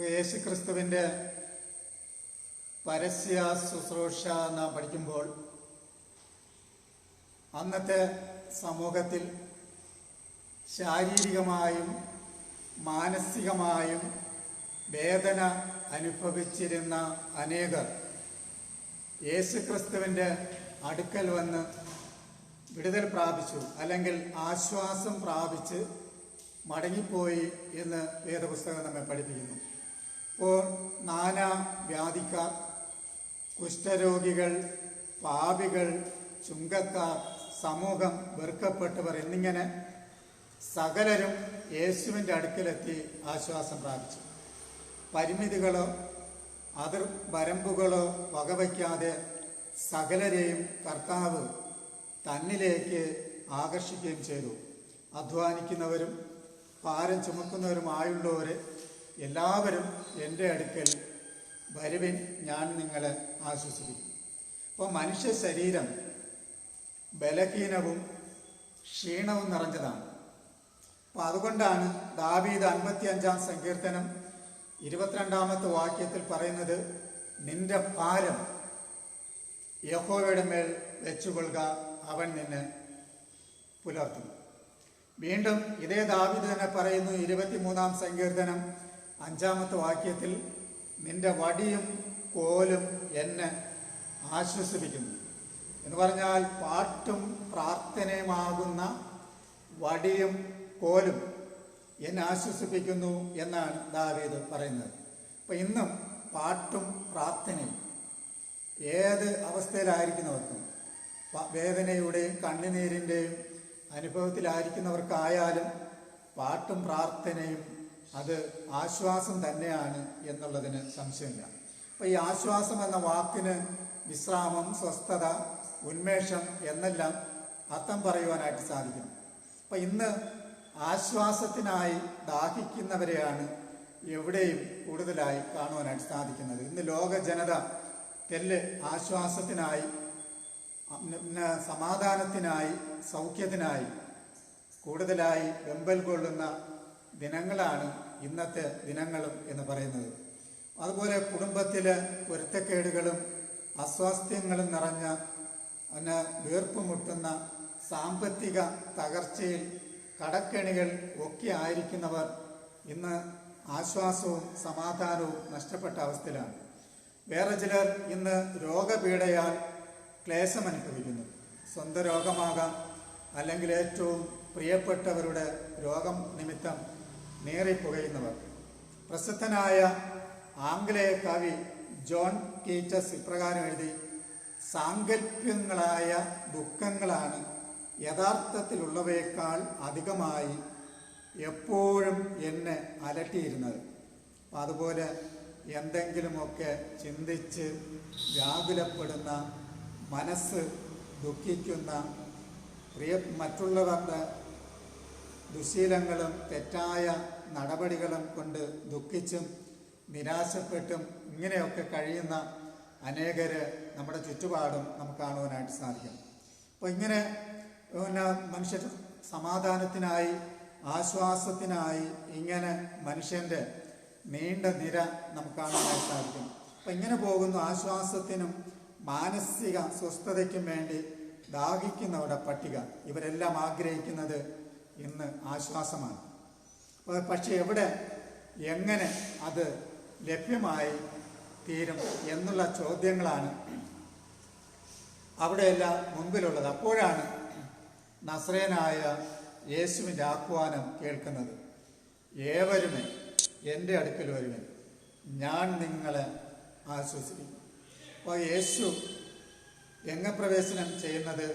യേശുക്രിസ്തുവിൻ്റെ പരസ്യ ശുശ്രൂഷ നാം പഠിക്കുമ്പോൾ അന്നത്തെ സമൂഹത്തിൽ ശാരീരികമായും മാനസികമായും വേദന അനുഭവിച്ചിരുന്ന അനേകർ യേശുക്രിസ്തുവിൻ്റെ അടുക്കൽ വന്ന് വിടുതൽ പ്രാപിച്ചു, അല്ലെങ്കിൽ ആശ്വാസം പ്രാപിച്ച് മടങ്ങിപ്പോയി എന്ന് വേദപുസ്തകം നമ്മെ പഠിപ്പിക്കുന്നു. അപ്പോൾ നാനാ വ്യാധിക്കാർ, കുഷ്ഠരോഗികൾ, പാപികൾ, ചുങ്കക്കാർ, സമൂഹം വെറുക്കപ്പെട്ടവർ എന്നിങ്ങനെ സകലരും യേശുവിൻ്റെ അടുക്കലെത്തി ആശ്വാസം പ്രാപിച്ചു. പരിമിതികളോ അതിർ വരമ്പുകളോ വകവയ്ക്കാതെ സകലരെയും കർത്താവ് തന്നിലേക്ക് ആകർഷിക്കുകയും ചെയ്തു. അധ്വാനിക്കുന്നവരും ഭാരം ചുമക്കുന്നവരുമായുള്ളവരെ എല്ലാവരും എൻ്റെ അടുക്കൽ വരുവിൻ, ഞാൻ നിങ്ങളെ ആശ്വസിപ്പിക്കും. അപ്പോൾ മനുഷ്യ ശരീരം ബലഹീനവും ക്ഷീണവും നിറഞ്ഞതാണ്. അപ്പം അതുകൊണ്ടാണ് ദാവീദ് 55-ാം സങ്കീർത്തനം 22-ാമത്തെ വാക്യത്തിൽ പറയുന്നത്, നിന്റെ ഭാരം യഹോവയുടെ മേൽ വെച്ചുകൊള്ളുക, അവൻ നിന്നെ പുലർത്തും. വീണ്ടും ഇതേ ദാവീദ് തന്നെ പറയുന്നു 23-ാം സങ്കീർത്തനം 5-ാമത്തെ വാക്യത്തിൽ, നിന്റെ വടിയും കോലും എന്നെ ആശ്വസിപ്പിക്കുന്നു. എന്ന് പറഞ്ഞാൽ പാട്ടും പ്രാർത്ഥനയുമാകുന്ന വടിയും കോലും എന്നെ ആശ്വസിപ്പിക്കുന്നു എന്നാണ് ദാവീദ് പറയുന്നത്. അപ്പം ഇന്നും പാട്ടും പ്രാർത്ഥനയും ഏത് അവസ്ഥയിലായിരിക്കുന്നവർക്കും, വേദനയുടെയും കണ്ണുനീരിൻ്റെയും അനുഭവത്തിലായിരിക്കുന്നവർക്കായാലും പാട്ടും പ്രാർത്ഥനയും അത് ആശ്വാസം തന്നെയാണ് എന്നുള്ളതിന് സംശയമില്ല. അപ്പം ഈ ആശ്വാസം എന്ന വാക്കിന് വിശ്രാമം, സ്വസ്ഥത, ഉന്മേഷം എന്നെല്ലാം അർത്ഥം പറയുവാനായിട്ട് സാധിക്കും. അപ്പം ഇന്ന് ആശ്വാസത്തിനായി ദാഹിക്കുന്നവരെയാണ് എവിടെയും കൂടുതലായി കാണുവാനായിട്ട് സാധിക്കുന്നത്. ഇന്ന് ലോക ജനത ആശ്വാസത്തിനായി, സമാധാനത്തിനായി, സൗഖ്യത്തിനായി കൂടുതലായി വെമ്പൽ കൊള്ളുന്ന ദിനങ്ങളാണ് ഇന്നത്തെ ദിനങ്ങളും എന്ന് പറയുന്നത്. അതുപോലെ കുടുംബത്തിലെ പൊരുത്തക്കേടുകളും അസ്വാസ്ഥ്യങ്ങളും നിറഞ്ഞ വീർപ്പുമുട്ടുന്ന സാമ്പത്തിക തകർച്ചയിൽ കടക്കെണികൾ ഒക്കെ ആയിരിക്കുന്നവർ ഇന്ന് ആശ്വാസവും സമാധാനവും നഷ്ടപ്പെട്ട അവസ്ഥയിലാണ്. വേറെ ചിലർ ഇന്ന് രോഗപീഠയാൽ ക്ലേശം അനുഭവിക്കുന്നു. സ്വന്തം രോഗമാകാം, അല്ലെങ്കിൽ ഏറ്റവും പ്രിയപ്പെട്ടവരുടെ രോഗം നിമിത്തം നീറിപ്പുകയുന്നവർ. പ്രസിദ്ധനായ ആംഗലേയ കവി ജോൺ കീറ്റസ് ഇപ്രകാരം എഴുതി, സാങ്കല്പ്യങ്ങളായ ദുഃഖങ്ങളാണ് യഥാർത്ഥത്തിലുള്ളവയേക്കാൾ അധികമായി എപ്പോഴും എന്നെ അലട്ടിയിരുന്നത്. അതുപോലെ എന്തെങ്കിലുമൊക്കെ ചിന്തിച്ച് വ്യാകുലപ്പെടുന്ന, മനസ്സ് ദുഃഖിക്കുന്ന, മറ്റുള്ളവരുടെ ദുശീലങ്ങളും തെറ്റായ നടപടികളും കൊണ്ട് ദുഃഖിച്ചും നിരാശപ്പെട്ടും ഇങ്ങനെയൊക്കെ കഴിയുന്ന അനേകര് നമ്മുടെ ചുറ്റുപാടും നമുക്ക് കാണുവാനായിട്ട് സാധിക്കും. അപ്പോൾ ഇങ്ങനെ മനുഷ്യർ സമാധാനത്തിനായി, ആശ്വാസത്തിനായി ഇങ്ങനെ മനുഷ്യൻ്റെ നീണ്ട നിര നമുക്ക് കാണാനായിട്ട് സാധിക്കും. അപ്പം ഇങ്ങനെ പോകുന്നു. ആശ്വാസത്തിനും മാനസിക സ്വസ്ഥതയ്ക്കും വേണ്ടി ദാഹിക്കുന്നവരുടെ പട്ടിക. ഇവരെല്ലാം ആഗ്രഹിക്കുന്നത് ഇന്ന് ആശ്വാസമാണ്. പക്ഷെ എവിടെ, എങ്ങനെ അത് ലഭ്യമായി തീരും എന്നുള്ള ചോദ്യങ്ങളാണ് അവിടെയെല്ലാം മുൻപിലുള്ളത്. അപ്പോഴാണ് നസ്രയനായ യേശുവിൻ്റെ ആഹ്വാനം കേൾക്കുന്നത്. ഏവരുമേ എൻ്റെ അടുക്കൽ വരുവൻ, ഞാൻ നിങ്ങളെ ആശ്വസിപ്പിക്കും. അപ്പോൾ യേശു രംഗപ്രവേശനം ചെയ്യുന്നത്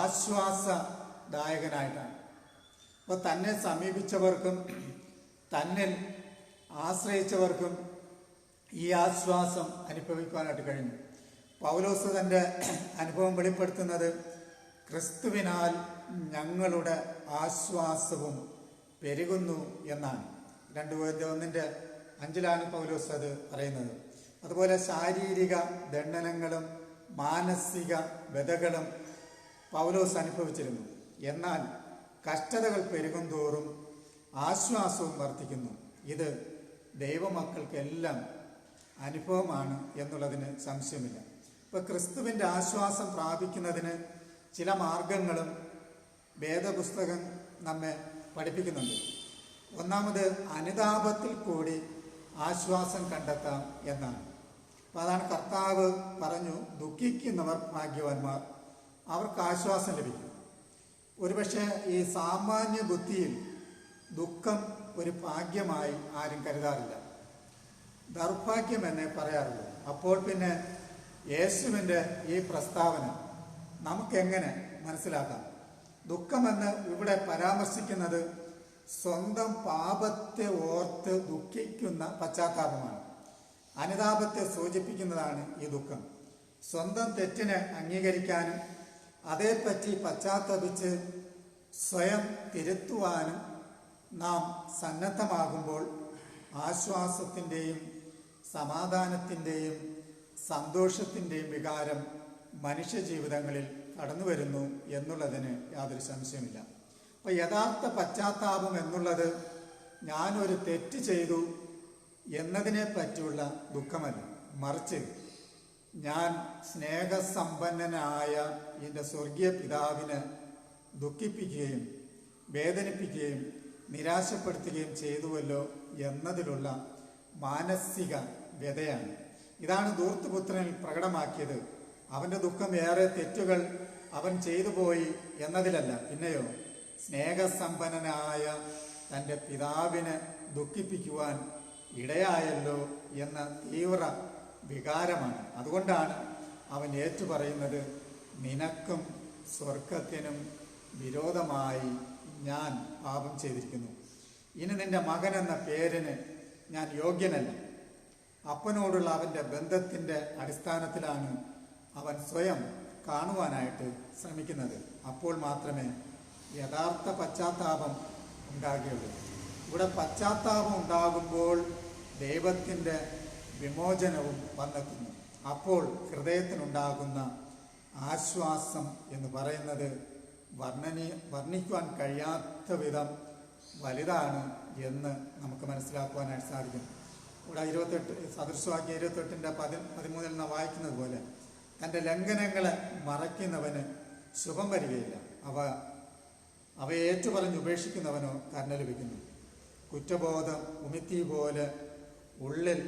ആശ്വാസദായകനായിട്ടാണ്. അപ്പോൾ തന്നെ സമീപിച്ചവർക്കും തന്നിൽ ആശ്രയിച്ചവർക്കും ഈ ആശ്വാസം അനുഭവിക്കാനായിട്ട് കഴിഞ്ഞു. പൗലോസ് തൻ്റെ അനുഭവം വെളിപ്പെടുത്തുന്നത്, ക്രിസ്തുവിനാൽ ഞങ്ങളുടെ ആശ്വാസവും പെരുകുന്നു എന്നാണ്. 2 കൊരിന്ത്യർ 1:5 പൗലോസ് അത് പറയുന്നത്. അതുപോലെ ശാരീരിക ദണ്ഡനങ്ങളും മാനസിക വ്യതകളും പൗലോസ് അനുഭവിച്ചിരുന്നു. എന്നാൽ കഷ്ടതകൾ പെരുകും തോറും ആശ്വാസവും വർദ്ധിക്കുന്നു. ഇത് ദൈവമക്കൾക്കെല്ലാം അനുഭവമാണ് എന്നുള്ളതിന് സംശയമില്ല. ഇപ്പോൾ ക്രിസ്തുവിൻ്റെ ആശ്വാസം പ്രാപിക്കുന്നതിന് ചില മാർഗങ്ങളും വേദപുസ്തകം നമ്മെ പഠിപ്പിക്കുന്നുണ്ട്. ഒന്നാമത് അനുതാപത്തിൽ കൂടി ആശ്വാസം കണ്ടെത്താം എന്നാണ്. അപ്പം അതാണ് കർത്താവ് പറഞ്ഞു, ദുഃഖിക്കുന്നവർ ഭാഗ്യവാന്മാർ, അവർക്ക് ആശ്വാസം ലഭിക്കും. ഒരുപക്ഷെ ഈ സാമാന്യ ബുദ്ധിയിൽ ദുഃഖം ഒരു ഭാഗ്യമായി ആരും കരുതാറില്ല, ദൗർഭാഗ്യം എന്നേ പറയാറുള്ളൂ. അപ്പോൾ പിന്നെ യേശുവിൻ്റെ ഈ പ്രസ്താവന നമുക്കെങ്ങനെ മനസ്സിലാക്കാം? ദുഃഖമെന്ന് ഇവിടെ പരാമർശിക്കുന്നത് സ്വന്തം പാപത്തെ ഓർത്ത് ദുഃഖിക്കുന്ന പശ്ചാത്താപമാണ്. അനുതാപത്തെ സൂചിപ്പിക്കുന്നതാണ് ഈ ദുഃഖം. സ്വന്തം തെറ്റിനെ അംഗീകരിക്കാനും അതേപ്പറ്റി പശ്ചാത്തപിച്ച് സ്വയം തിരുത്തുവാനും നാം സന്നദ്ധമാകുമ്പോൾ ആശ്വാസത്തിൻ്റെയും സമാധാനത്തിൻ്റെയും സന്തോഷത്തിൻ്റെയും വികാരം മനുഷ്യജീവിതങ്ങളിൽ കടന്നു വരുന്നു എന്നുള്ളതിന് യാതൊരു സംശയമില്ല. അപ്പോൾ യഥാർത്ഥ പശ്ചാത്താപം എന്നുള്ളത് ഞാനൊരു തെറ്റ് ചെയ്തു എന്നതിനെ പറ്റിയുള്ള ദുഃഖമല്ല, മറിച്ച് ഞാൻ സ്നേഹസമ്പന്നനായ എൻ്റെ സ്വർഗീയ പിതാവിനെ ദുഃഖിപ്പിക്കുകയും വേദനിപ്പിക്കുകയും നിരാശപ്പെടുത്തുകയും ചെയ്തുവല്ലോ എന്നതിലുള്ള മാനസിക വ്യതയാണ്. ഇതാണ് ധൂർത്തപുത്രനിൽ പ്രകടമാക്കിയത്. അവൻ്റെ ദുഃഖം ഏറെ തെറ്റുകൾ അവൻ ചെയ്തു പോയി എന്നതിലല്ല, പിന്നെയോ സ്നേഹസമ്പന്നനായ തൻ്റെ പിതാവിനെ ദുഃഖിപ്പിക്കുവാൻ ഇടയായല്ലോ എന്ന തീവ്ര വികാരമാണ്. അതുകൊണ്ടാണ് അവൻ ഏറ്റുപറയുന്നത്, നിനക്കും സ്വർഗത്തിനും വിരോധമായി ഞാൻ പാപം ചെയ്തിരിക്കുന്നു. ഇനി നിന്റെ മകൻ എന്ന പേരിന് ഞാൻ യോഗ്യനല്ല. അപ്പനോടുള്ള അവൻ്റെ ബന്ധത്തിൻ്റെ അടിസ്ഥാനത്തിലാണ് അവൻ സ്വയം കാണുവാനായിട്ട് ശ്രമിക്കുന്നത്. അപ്പോൾ മാത്രമേ യഥാർത്ഥ പശ്ചാത്താപം ഉണ്ടാകുകയുള്ളൂ. ഇവിടെ പശ്ചാത്താപം ഉണ്ടാകുമ്പോൾ ദൈവത്തിൻ്റെ വിമോചനവും വന്നെത്തുന്നു. അപ്പോൾ ഹൃദയത്തിനുണ്ടാകുന്ന ആശ്വാസം എന്ന് പറയുന്നത് വർണ്ണിക്കുവാൻ കഴിയാത്ത വിധം വലുതാണ് എന്ന് നമുക്ക് മനസ്സിലാക്കുവാനായിട്ട് സാധിക്കും. ഇവിടെ 28 സദൃശവാക്യം 28:13 നാം വായിക്കുന്നത് പോലെ, തൻ്റെ ലംഘനങ്ങളെ മറയ്ക്കുന്നവന് ശുഭം വരികയില്ല, അവയെ ഏറ്റുപറഞ്ഞ് ഉപേക്ഷിക്കുന്നവനോ കരുണ ലഭിക്കുന്നു. കുറ്റബോധം ഉമിത്തി പോലെ ഉള്ളിൽ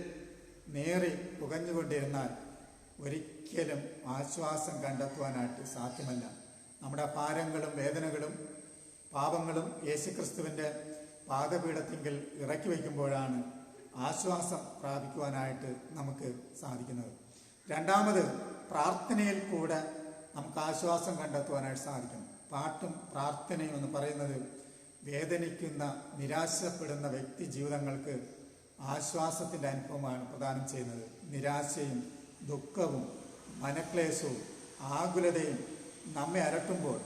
നേറി പുകഞ്ഞുകൊണ്ടിരുന്നാൽ ഒരിക്കലും ആശ്വാസം കണ്ടെത്തുവാനായിട്ട് സാധ്യമല്ല. നമ്മുടെ ഭാരങ്ങളും വേദനകളും പാപങ്ങളും യേശുക്രിസ്തുവിൻ്റെ പാദപീഠത്തിങ്കിൽ ഇറക്കി വയ്ക്കുമ്പോഴാണ് ആശ്വാസം പ്രാപിക്കുവാനായിട്ട് നമുക്ക് സാധിക്കുന്നത്. രണ്ടാമത്, പ്രാർത്ഥനയിൽ കൂടെ നമുക്ക് ആശ്വാസം കണ്ടെത്തുവാനായിട്ട് സാധിക്കും. പാട്ടും പ്രാർത്ഥനയും എന്ന് പറയുന്നത് വേദനിക്കുന്ന നിരാശപ്പെടുന്ന വ്യക്തി ജീവിതങ്ങൾക്ക് ആശ്വാസത്തിൻ്റെ അനുഭവമാണ് പ്രദാനം ചെയ്യുന്നത്. നിരാശയും ദുഃഖവും മനക്ലേശവും ആകുലതയും നമ്മെ അലട്ടുമ്പോൾ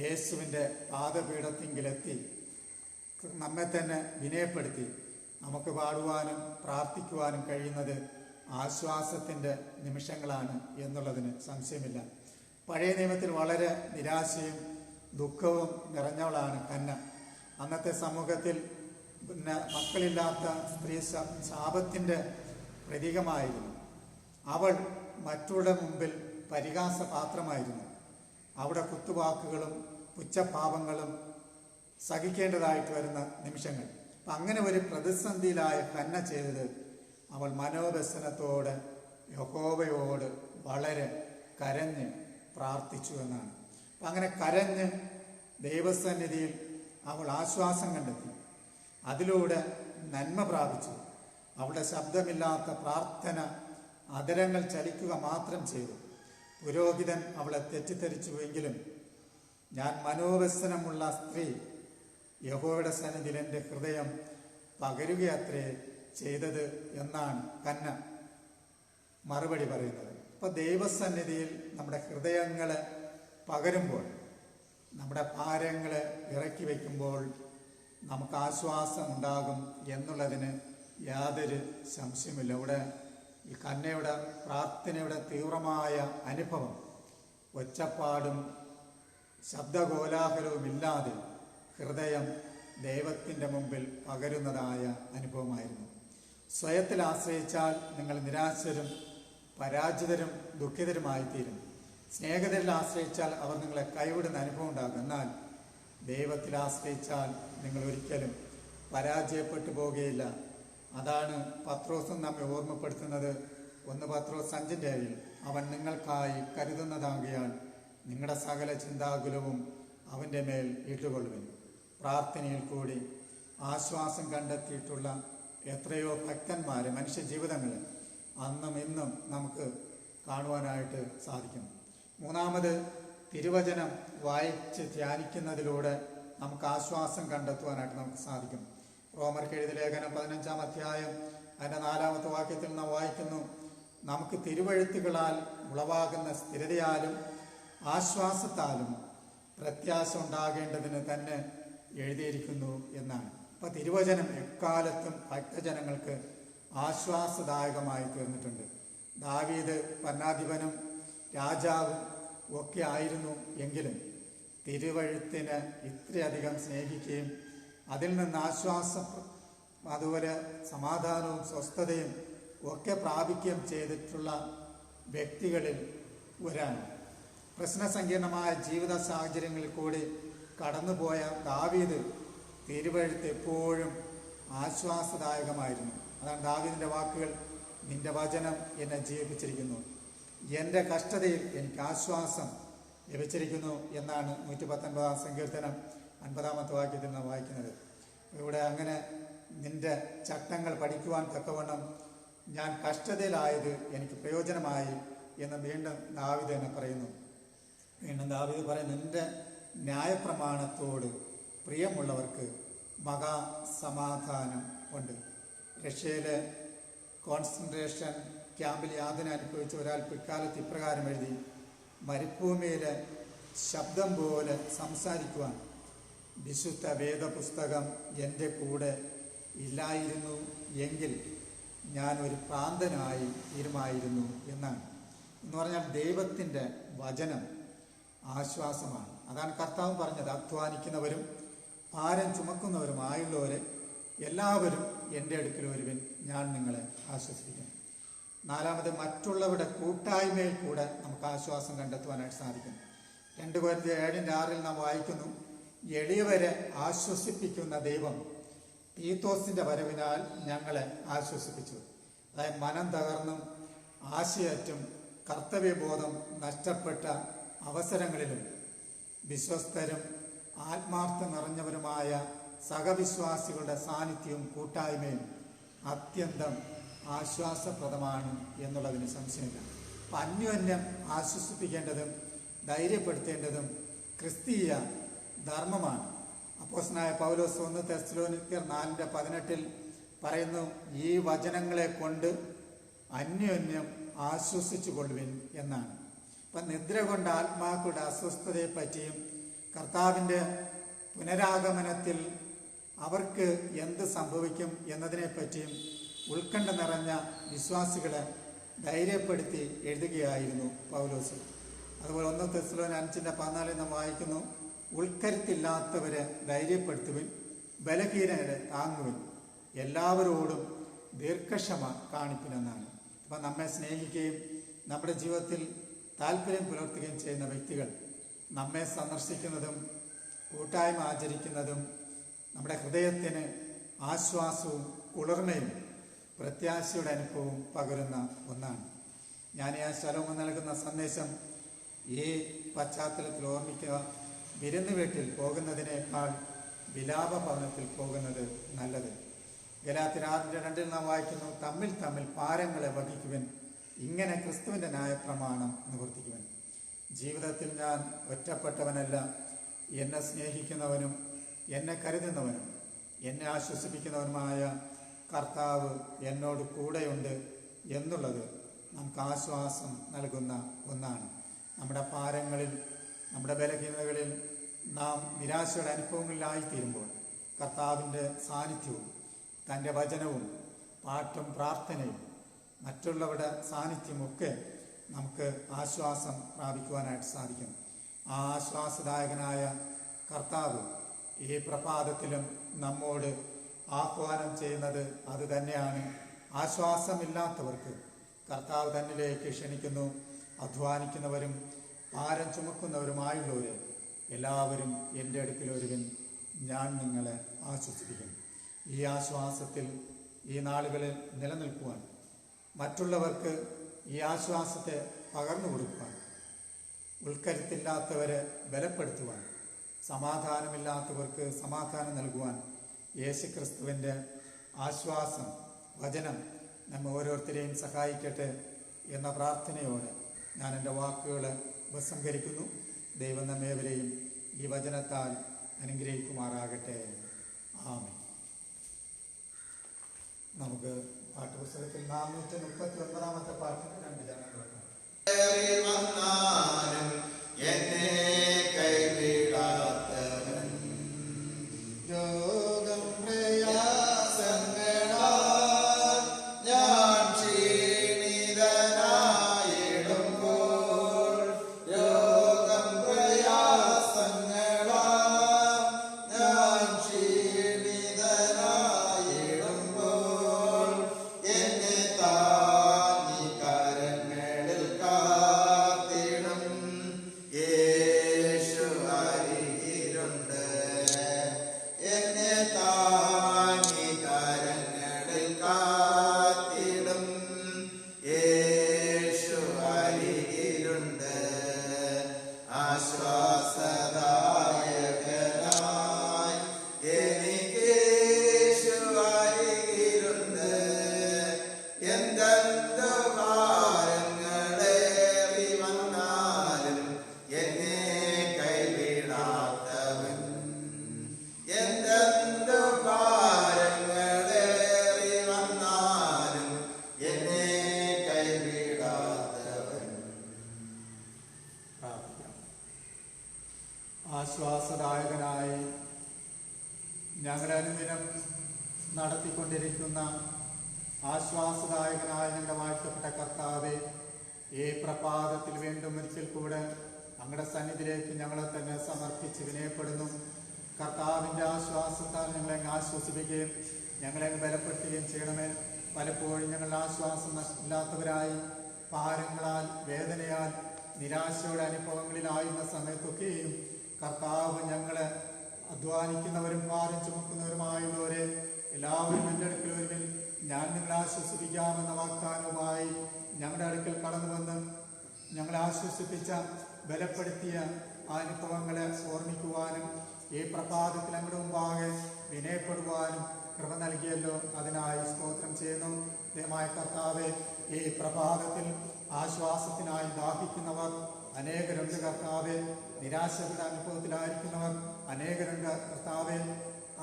യേശുവിൻ്റെ പാദപീഠത്തിങ്കിലെത്തി നമ്മെ തന്നെ വിനയപ്പെടുത്തി നമുക്ക് പാടുവാനും പ്രാർത്ഥിക്കുവാനും കഴിയുന്നത് ആശ്വാസത്തിൻ്റെ നിമിഷങ്ങളാണ് എന്നുള്ളതിന് സംശയമില്ല. പഴയ നിയമത്തിൽ വളരെ നിരാശയും ദുഃഖവും നിറഞ്ഞവളാണ് ഹന്ന. അന്നത്തെ സമൂഹത്തിൽ മക്കളില്ലാത്ത സ്ത്രീ ശാപത്തിൻ്റെ പ്രതീകമായിരുന്നു. അവൾ മറ്റുള്ള മുമ്പിൽ പരിഹാസപാത്രമായിരുന്നു. അവിടെ കുത്തുവാക്കുകളും പുച്ഛഭാവങ്ങളും സഹിക്കേണ്ടതായിട്ട് വരുന്ന നിമിഷങ്ങൾ. അപ്പം അങ്ങനെ ഒരു പ്രതിസന്ധിയിലായ ഹന്ന ചെയ്തത്, അവൾ മനോവ്യസനത്തോടെ യഹോവയോട് വളരെ കരഞ്ഞ് പ്രാർത്ഥിച്ചു എന്നാണ്. അപ്പം അങ്ങനെ കരഞ്ഞ് ദൈവസന്നിധിയിൽ അവൾ ആശ്വാസം കണ്ടെത്തി. അതിലൂടെ നന്മ പ്രാപിച്ചു. അവളുടെ ശബ്ദമില്ലാത്ത പ്രാർത്ഥന അധരങ്ങൾ ചലിക്കുക മാത്രം ചെയ്തു. പുരോഹിതൻ അവളെ തെറ്റിദ്ധരിച്ചുവെങ്കിലും, ഞാൻ മനോവ്യസനമുള്ള സ്ത്രീ, യഹോവയുടെ സന്നിധിയിൽ എൻ്റെ ഹൃദയം പകരുകയത്രേ ചെയ്തത് എന്നാണ് ഹന്ന മറുപടി പറയുന്നത്. അപ്പോൾ ദൈവസന്നിധിയിൽ നമ്മുടെ ഹൃദയങ്ങളെ പകരുമ്പോൾ, നമ്മുടെ ഭാരങ്ങളെ ഇറക്കി വയ്ക്കുമ്പോൾ നമുക്ക് ആശ്വാസം ഉണ്ടാകും എന്നുള്ളതിന് യാതൊരു സംശയമില്ല. ഇവിടെ ഈ കന്യയുടെ പ്രാർത്ഥനയുടെ തീവ്രമായ അനുഭവം ഒച്ചപ്പാടും ശബ്ദകോലാഹലവും ഇല്ലാതെ ഹൃദയം ദൈവത്തിൻ്റെ മുമ്പിൽ പകരുന്നതായ അനുഭവമായിരുന്നു. സ്വയത്തിൽ ആശ്രയിച്ചാൽ നിങ്ങൾ നിരാശരും പരാജിതരും ദുഃഖിതരുമായി തീരും. സ്നേഹിതരിൽ ആശ്രയിച്ചാൽ അവർ നിങ്ങളെ കൈവിടുന്ന അനുഭവം ഉണ്ടാകും. എന്നാൽ ദൈവത്തിൽ ആശ്രയിച്ചാൽ നിങ്ങൾ ഒരിക്കലും പരാജയപ്പെട്ടു പോകുകയില്ല. അതാണ് പത്രോസും നമ്മെ ഓർമ്മപ്പെടുത്തുന്നത്. 1 പത്രോസ് 5 അവൻ നിങ്ങൾക്കായി കരുതുന്നതാകിയാൽ നിങ്ങളുടെ സകല ചിന്താകുലവും അവൻ്റെ മേൽ ഇട്ടുകൊള്ളുവിൻ. പ്രാർത്ഥനയിൽ കൂടി ആശ്വാസം കണ്ടെത്തിയിട്ടുള്ള എത്രയോ ഭക്തന്മാരെ മനുഷ്യ ജീവിതങ്ങളിൽ അന്നും ഇന്നും നമുക്ക് കാണുവാനായിട്ട് സാധിക്കും. മൂന്നാമത്, തിരുവചനം വായിച്ച് ധ്യാനിക്കുന്നതിലൂടെ നമുക്ക് ആശ്വാസം കണ്ടെത്തുവാനായിട്ട് നമുക്ക് സാധിക്കും. റോമർക്ക് എഴുതിയ ലേഖനം 15-ാം അധ്യായം അതിൻ്റെ 4-ാമത്തെ വാക്യത്തിൽ നാം വായിക്കുന്നു, നമുക്ക് തിരുവഴുത്തുകളാൽ ഉളവാകുന്ന സ്ഥിരതയാലും ആശ്വാസത്താലും പ്രത്യാശ ഉണ്ടാകേണ്ടതിന് തന്നെ എഴുതിയിരിക്കുന്നു എന്നാണ്. അപ്പോൾ തിരുവചനം എക്കാലത്തും ഭക്തജനങ്ങൾക്ക് ആശ്വാസദായകമായി തീർന്നിട്ടുണ്ട്. ദാവീദ് പന്നാധിപനും രാജാവും ഒക്കെ ആയിരുന്നു എങ്കിലും തിരുവഴുത്തിനെ ഇത്രയധികം സ്നേഹിക്കുകയും അതിൽ നിന്ന് ആശ്വാസം അതുപോലെ സമാധാനവും സ്വസ്ഥതയും ഒക്കെ പ്രാപിക്കുകയും ചെയ്തിട്ടുള്ള വ്യക്തികളിൽ ഒരാണ്. പ്രശ്നസങ്കീർണമായ ജീവിത സാഹചര്യങ്ങളിൽ കൂടി കടന്നുപോയ ദാവീദ് തിരുവഴുത്ത് എപ്പോഴും ആശ്വാസദായകമായിരുന്നു. അതാണ് ദാവീദിൻ്റെ വാക്കുകൾ, നിന്റെ വചനം എന്നെ ജീവിപ്പിച്ചിരിക്കുന്നു, എൻ്റെ കഷ്ടതയിൽ എനിക്ക് ആശ്വാസം ലഭിച്ചിരിക്കുന്നു എന്നാണ് 119-ാം സങ്കീർത്തനം 50-ാമത്തെ വാക്യത്തിൽ നാം വായിക്കുന്നത്. ഇവിടെ അങ്ങനെ നിന്റെ ചട്ടങ്ങൾ പഠിക്കുവാൻ തക്കവണ്ണം ഞാൻ കഷ്ടതയിലായത് എനിക്ക് പ്രയോജനമായി എന്ന് വീണ്ടും ദാവീദ് തന്നെ പറയുന്നു. വീണ്ടും ദാവീദ് പറയുന്നു, നിന്റെ ന്യായപ്രമാണത്തോട് പ്രിയമുള്ളവർക്ക് മഹാസമാധാനം ഉണ്ട്. റഷ്യയിലെ കോൺസെൻട്രേഷൻ ക്യാമ്പിൽ യാതന അനുഭവിച്ച ഒരാൾ പിൽക്കാലത്ത് ഇപ്രകാരം എഴുതി, മരുഭൂമിയിലെ ശബ്ദം പോലെ സംസാരിക്കുവാൻ വിശുദ്ധ വേദപുസ്തകം എൻ്റെ കൂടെ ഇല്ലായിരുന്നു എങ്കിൽ ഞാൻ ഒരു പ്രാന്തനായി തീരുമായിരുന്നു എന്നാണ്. എന്ന് പറഞ്ഞാൽ ദൈവത്തിൻ്റെ വചനം ആശ്വാസമാണ്. അതാണ് കർത്താവ് പറഞ്ഞത്, അധ്വാനിക്കുന്നവരും ഭാരം ചുമക്കുന്നവരുമായുള്ളവരെ എല്ലാവരും എൻ്റെ അടുക്കൽ വരുവിൻ, ഞാൻ നിങ്ങളെ ആശ്വസിപ്പിക്കും. 4, മറ്റുള്ളവരുടെ കൂട്ടായ്മയിൽ കൂടെ നമുക്ക് ആശ്വാസം കണ്ടെത്തുവാനായിട്ട് സാധിക്കും. 2 കൊരിന്ത്യർ 7:6 നാം വായിക്കുന്നു, എളിയവരെ ആശ്വസിപ്പിക്കുന്ന ദൈവം തീത്തോസിൻ്റെ വരവിനാൽ ഞങ്ങളെ ആശ്വസിപ്പിച്ചു. അതായത് മനം തകർന്നും ആശയറ്റും കർത്തവ്യബോധം നഷ്ടപ്പെട്ട അവസരങ്ങളിലും വിശ്വസ്തരും ആത്മാർത്ഥം നിറഞ്ഞവരുമായ സഹവിശ്വാസികളുടെ സാന്നിധ്യവും കൂട്ടായ്മയും അത്യന്തം ആശ്വാസപ്രദമാണ് എന്നുള്ളതിന് സംശയമില്ല. അപ്പം അന്യോന്യം ആശ്വസിപ്പിക്കേണ്ടതും ധൈര്യപ്പെടുത്തേണ്ടതും ക്രിസ്തീയ ധർമ്മമാണ്. അപ്പോസ്തലനായ പൗലോസ് 1 തെസ്സലോനിക്കർ 4:18 പറയുന്നു, ഈ വചനങ്ങളെ കൊണ്ട് അന്യോന്യം ആശ്വസിച്ചു കൊള്ളുവിൻ എന്നാണ്. അപ്പം നിദ്ര കൊണ്ട ആത്മാക്കളുടെ അസ്വസ്ഥതയെ പറ്റിയും കർത്താവിൻ്റെ പുനരാഗമനത്തിൽ അവർക്ക് എന്ത് സംഭവിക്കും എന്നതിനെപ്പറ്റിയും ഉത്കണ്ഠ നിറഞ്ഞ വിശ്വാസികളെ ധൈര്യപ്പെടുത്തി എഴുതുകയായിരുന്നു പൗലോസ്. അതുപോലെ 1 തെസ്സലോനിക്കർ 5:14 നാം വായിക്കുന്നു, ഉൾക്കരുത്തില്ലാത്തവരെ ധൈര്യപ്പെടുത്തുവിൻ, ബലഹീനരെ താങ്ങുവിൻ, എല്ലാവരോടും ദീർഘക്ഷമ കാണിപ്പിനെന്നാണ്. അപ്പം നമ്മെ സ്നേഹിക്കുകയും നമ്മുടെ ജീവിതത്തിൽ താല്പര്യം പുലർത്തുകയും ചെയ്യുന്ന വ്യക്തികൾ നമ്മെ സന്ദർശിക്കുന്നതും കൂട്ടായ്മ ആചരിക്കുന്നതും നമ്മുടെ ഹൃദയത്തിന് ആശ്വാസവും കുളിർമയും പ്രത്യാശയുടെ അനുഭവവും പകരുന്ന ഒന്നാണ്. ഞാൻ ആ ശലോമോൻ നൽകുന്ന സന്ദേശം ഈ പശ്ചാത്തലത്തിൽ ഓർമ്മിക്കുക, വിരുന്ന് വീട്ടിൽ പോകുന്നതിനേക്കാൾ വിലാപ ഭവനത്തിൽ പോകുന്നത് നല്ലത്. ഗലാത്യർ 6:2 നാം വായിക്കുന്നു, തമ്മിൽ തമ്മിൽ ഭാരങ്ങളെ വഹിക്കുവൻ, ഇങ്ങനെ ക്രിസ്തുവിൻ്റെ ന്യായപ്രമാണം നിവർത്തിക്കുവൻ. ജീവിതത്തിൽ ഞാൻ ഒറ്റപ്പെട്ടവനല്ല, എന്നെ സ്നേഹിക്കുന്നവനും എന്നെ കരുതുന്നവനും എന്നെ ആശ്വസിപ്പിക്കുന്നവനുമായ കർത്താവ് എന്നോട് കൂടെയുണ്ട് എന്നുള്ളത് നമുക്ക് ആശ്വാസം നൽകുന്ന ഒന്നാണ്. നമ്മുടെ ഭാരങ്ങളിൽ, നമ്മുടെ ബലഹീനതകളിൽ നാം നിരാശയുടെ അനുഭവങ്ങളിലായിത്തീരുമ്പോൾ കർത്താവിൻ്റെ സാന്നിധ്യവും തൻ്റെ വചനവും പാട്ടും പ്രാർത്ഥനയും മറ്റുള്ളവരുടെ സാന്നിധ്യമൊക്കെ നമുക്ക് ആശ്വാസം പ്രാപിക്കുവാനായിട്ട് സാധിക്കും. ആ ആശ്വാസദായകനായ കർത്താവ് ഈ പ്രഭാതത്തിലും നമ്മോട് ആഹ്വാനം ചെയ്യുന്നത് അത് തന്നെയാണ്. ആശ്വാസമില്ലാത്തവർക്ക് കർത്താവ് തന്നിലേക്ക് ക്ഷണിക്കുന്നു. അധ്വാനിക്കുന്നവരും ഭാരം ചുമക്കുന്നവരുമായുള്ളവരെ എല്ലാവരും എൻ്റെ അടുക്കൽ വരുവിൻ, ഞാൻ നിങ്ങളെ ആശ്വസിപ്പിക്കും. ഈ ആശ്വാസത്തിൽ ഈ നാളുകളിൽ നിലനിൽക്കുവാൻ, മറ്റുള്ളവർക്ക് ഈ ആശ്വാസത്തെ പകർന്നു കൊടുക്കുവാൻ, ഉൾക്കരുത്തില്ലാത്തവരെ ബലപ്പെടുത്തുവാൻ, സമാധാനമില്ലാത്തവർക്ക് സമാധാനം നൽകുവാൻ യേശുക്രിസ്തുവിൻ്റെ ആശ്വാസം വചനം നമ്മെ ഓരോരുത്തരെയും സഹായിക്കട്ടെ എന്ന പ്രാർത്ഥനയോടെ ഞാൻ എൻ്റെ വാക്കുകൾ ഉപസംഹരിക്കുന്നു. ദൈവം നമ്മേവരെയും ഈ വചനത്താൽ അനുഗ്രഹിക്കുമാറാകട്ടെ. ആമേൻ. നമുക്ക് പാഠപുസ്തകത്തിൽ 439 പാട്ടിൻ്റെ 2 ജനങ്ങൾ രോഗം ആശ്വാസദായകനായി ഞങ്ങളുടെ അനുദിനം നടത്തിക്കൊണ്ടിരിക്കുന്ന ആശ്വാസദായകനായ ഞങ്ങളുടെ വാഴ്ത്തപ്പെട്ട കർത്താവെ, ഈ പ്രഭാതത്തിൽ വീണ്ടും ഒരിക്കൽ കൂടെ ഞങ്ങളുടെ സന്നിധിയിലേക്ക് ഞങ്ങളെ തന്നെ സമർപ്പിച്ച് വിനയപ്പെടുന്നു. കർത്താവിൻ്റെ ആശ്വാസത്താൽ ഞങ്ങളെ ആശ്വസിപ്പിക്കുകയും ഞങ്ങളെ ബലപ്പെടുത്തുകയും ചെയ്യണമേ. പലപ്പോഴും ഞങ്ങൾ ആശ്വാസം ഇല്ലാത്തവരായി ഭാരങ്ങളാൽ, വേദനയാൽ, നിരാശയുടെ അനുഭവങ്ങളിലായിരുന്ന സമയത്തൊക്കെയും കർത്താവ് ഞങ്ങളെ അധ്വാനിക്കുന്നവരും ഭാരം ചുമക്കുന്നവരുമായുള്ളവരെ എല്ലാവരും എൻ്റെ അടുക്കൽ വരുവിൻ, ഞാൻ നിങ്ങളെ ആശ്വസിപ്പിക്കാമെന്ന വാഗ്ദാനവുമായി ഞങ്ങളുടെ അടുക്കൽ കടന്നു വന്ന് ഞങ്ങളെ ആശ്വസിപ്പിച്ച, ബലപ്പെടുത്തിയ ആ അനുഭവങ്ങളെ ഓർമ്മിക്കുവാനും ഈ പ്രഭാതത്തിൽ അങ്ങയുടെ മുമ്പാകെ വിനയപ്പെടുവാനും കൃപ നൽകിയല്ലോ. അതിനായി സ്തോത്രം ചെയ്യുന്നു. ദൈവമായ കർത്താവെ, ഈ പ്രഭാതത്തിൽ ആശ്വാസത്തിനായി ദാഹിക്കുന്നവർ അനേകരുണ്ട് കർത്താവെ. നിരാശയുടെ അനുഭവത്തിലായിരിക്കുന്നവർ അനേകരുണ്ട് കർത്താവെ.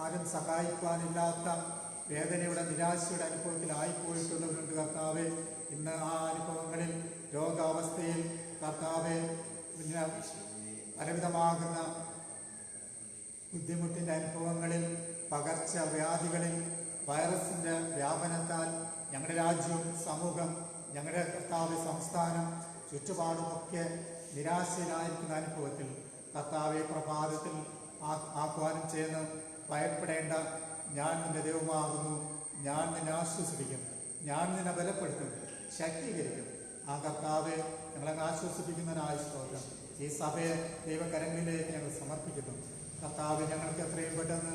ആരും സഹായിക്കുവാനില്ലാത്ത വേദനയുടെ, നിരാശയുടെ അനുഭവത്തിലായിപ്പോയിട്ടുള്ളവരുണ്ട് കർത്താവെ. ഇന്ന് ആ അനുഭവങ്ങളിൽ, രോഗാവസ്ഥയിൽ കർത്താവെ, പിന്നെ പലവിധമാകുന്ന ബുദ്ധിമുട്ടിൻ്റെ അനുഭവങ്ങളിൽ, പകർച്ചവ്യാധികളിൽ, വൈറസിൻ്റെ വ്യാപനത്താൽ ഞങ്ങളുടെ രാജ്യവും സമൂഹം, ഞങ്ങളുടെ കർത്താവ് സംസ്ഥാനം, ചുറ്റുപാടുമൊക്കെ നിരാശയിലായിരിക്കുന്ന അനുഭവത്തിൽ കർത്താവെ പ്രഭാതത്തിൽ ആഹ്വാനം ചെയ്യുന്നു. ഭയപ്പെടേണ്ട, ഞാൻ നിന്റെ ദൈവമാകുന്നു, ഞാൻ നിന്നെ ആശ്വസിപ്പിക്കും, ഞാൻ നിന്നെ ബലപ്പെടുത്തും, ശക്തീകരിക്കും. ആ കർത്താവെ ഞങ്ങളെ ആശ്വസിപ്പിക്കുന്നതിനായ സ്തോത്രം. ഈ സഭയെ ദൈവകരങ്ങളിലേക്ക് ഞങ്ങൾ സമർപ്പിക്കുന്നു. കർത്താവ് ഞങ്ങൾക്ക് എത്രയും പെട്ടെന്ന്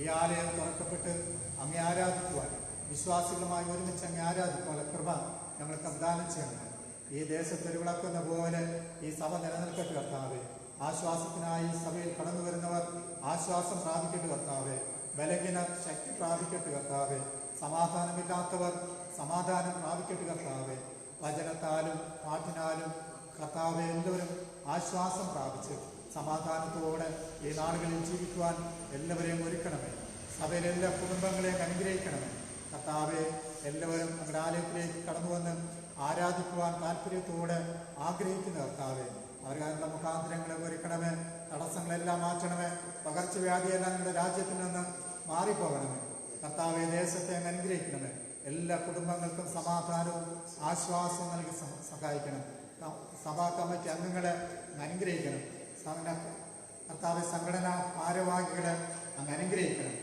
ഈ ആലയം തുറക്കപ്പെട്ട് അങ്ങേ ആരാധിക്കുവാൻ, വിശ്വാസികളുമായി ഒരുമിച്ച് അങ്ങേ ആരാധിക്കുവാനുള്ള കൃപ ഞങ്ങൾക്ക് പ്രദാനം ചെയ്യണം. ഈ ദേശത്തൊരു വിളക്കുന്ന പോലെ ഈ സഭ നിലനിൽക്കട്ടെ കർത്താവെ. ആശ്വാസത്തിനായി സഭയിൽ കടന്നു വരുന്നവർ ആശ്വാസം പ്രാപിക്കട്ടെ കർത്താവെ. ബലഹീനർ ശക്തി പ്രാപിക്കട്ടെ കർത്താവെ. സമാധാനമില്ലാത്തവർ സമാധാനം പ്രാപിക്കട്ടെ കർത്താവെ. വചനത്താലും പാട്ടിനാലും കർത്താവെ എല്ലാവരും ആശ്വാസം പ്രാപിച്ച് സമാധാനത്തോടെ ഈ നാടുകളിൽ ജീവിക്കുവാൻ എല്ലാവരെയും ഒരുക്കണമേ. സഭയിലെ എല്ലാ കുടുംബങ്ങളെയും അനുഗ്രഹിക്കണമേ കർത്താവെ. എല്ലാവരും നമ്മുടെ ആലയത്തിലേക്ക് കടന്നു വന്ന് ആരാധിക്കുവാൻ താല്പര്യത്തോടെ ആഗ്രഹിക്കുന്ന കർത്താവെ, അവരുടെ മുഖാന്തരങ്ങളെ ഒരുക്കണമേ. തടസ്സങ്ങളെല്ലാം മാറ്റണമേ. പകർച്ചവ്യാധിയെല്ലാം നമ്മുടെ രാജ്യത്തിൽ നിന്ന് മാറിപ്പോകണമേ. കർത്താവെ, ദേശത്തെ അങ്ങ് അനുഗ്രഹിക്കണമേ. എല്ലാ കുടുംബങ്ങൾക്കും സമാധാനവും ആശ്വാസവും നൽകി സഹായിക്കണം. സഭാ കമ്മിറ്റി അംഗങ്ങളെ അങ്ങ് അനുഗ്രഹിക്കണം. കർത്താവ് സംഘടനാ ഭാരവാഹികളെ അങ്ങ് അനുഗ്രഹിക്കണം.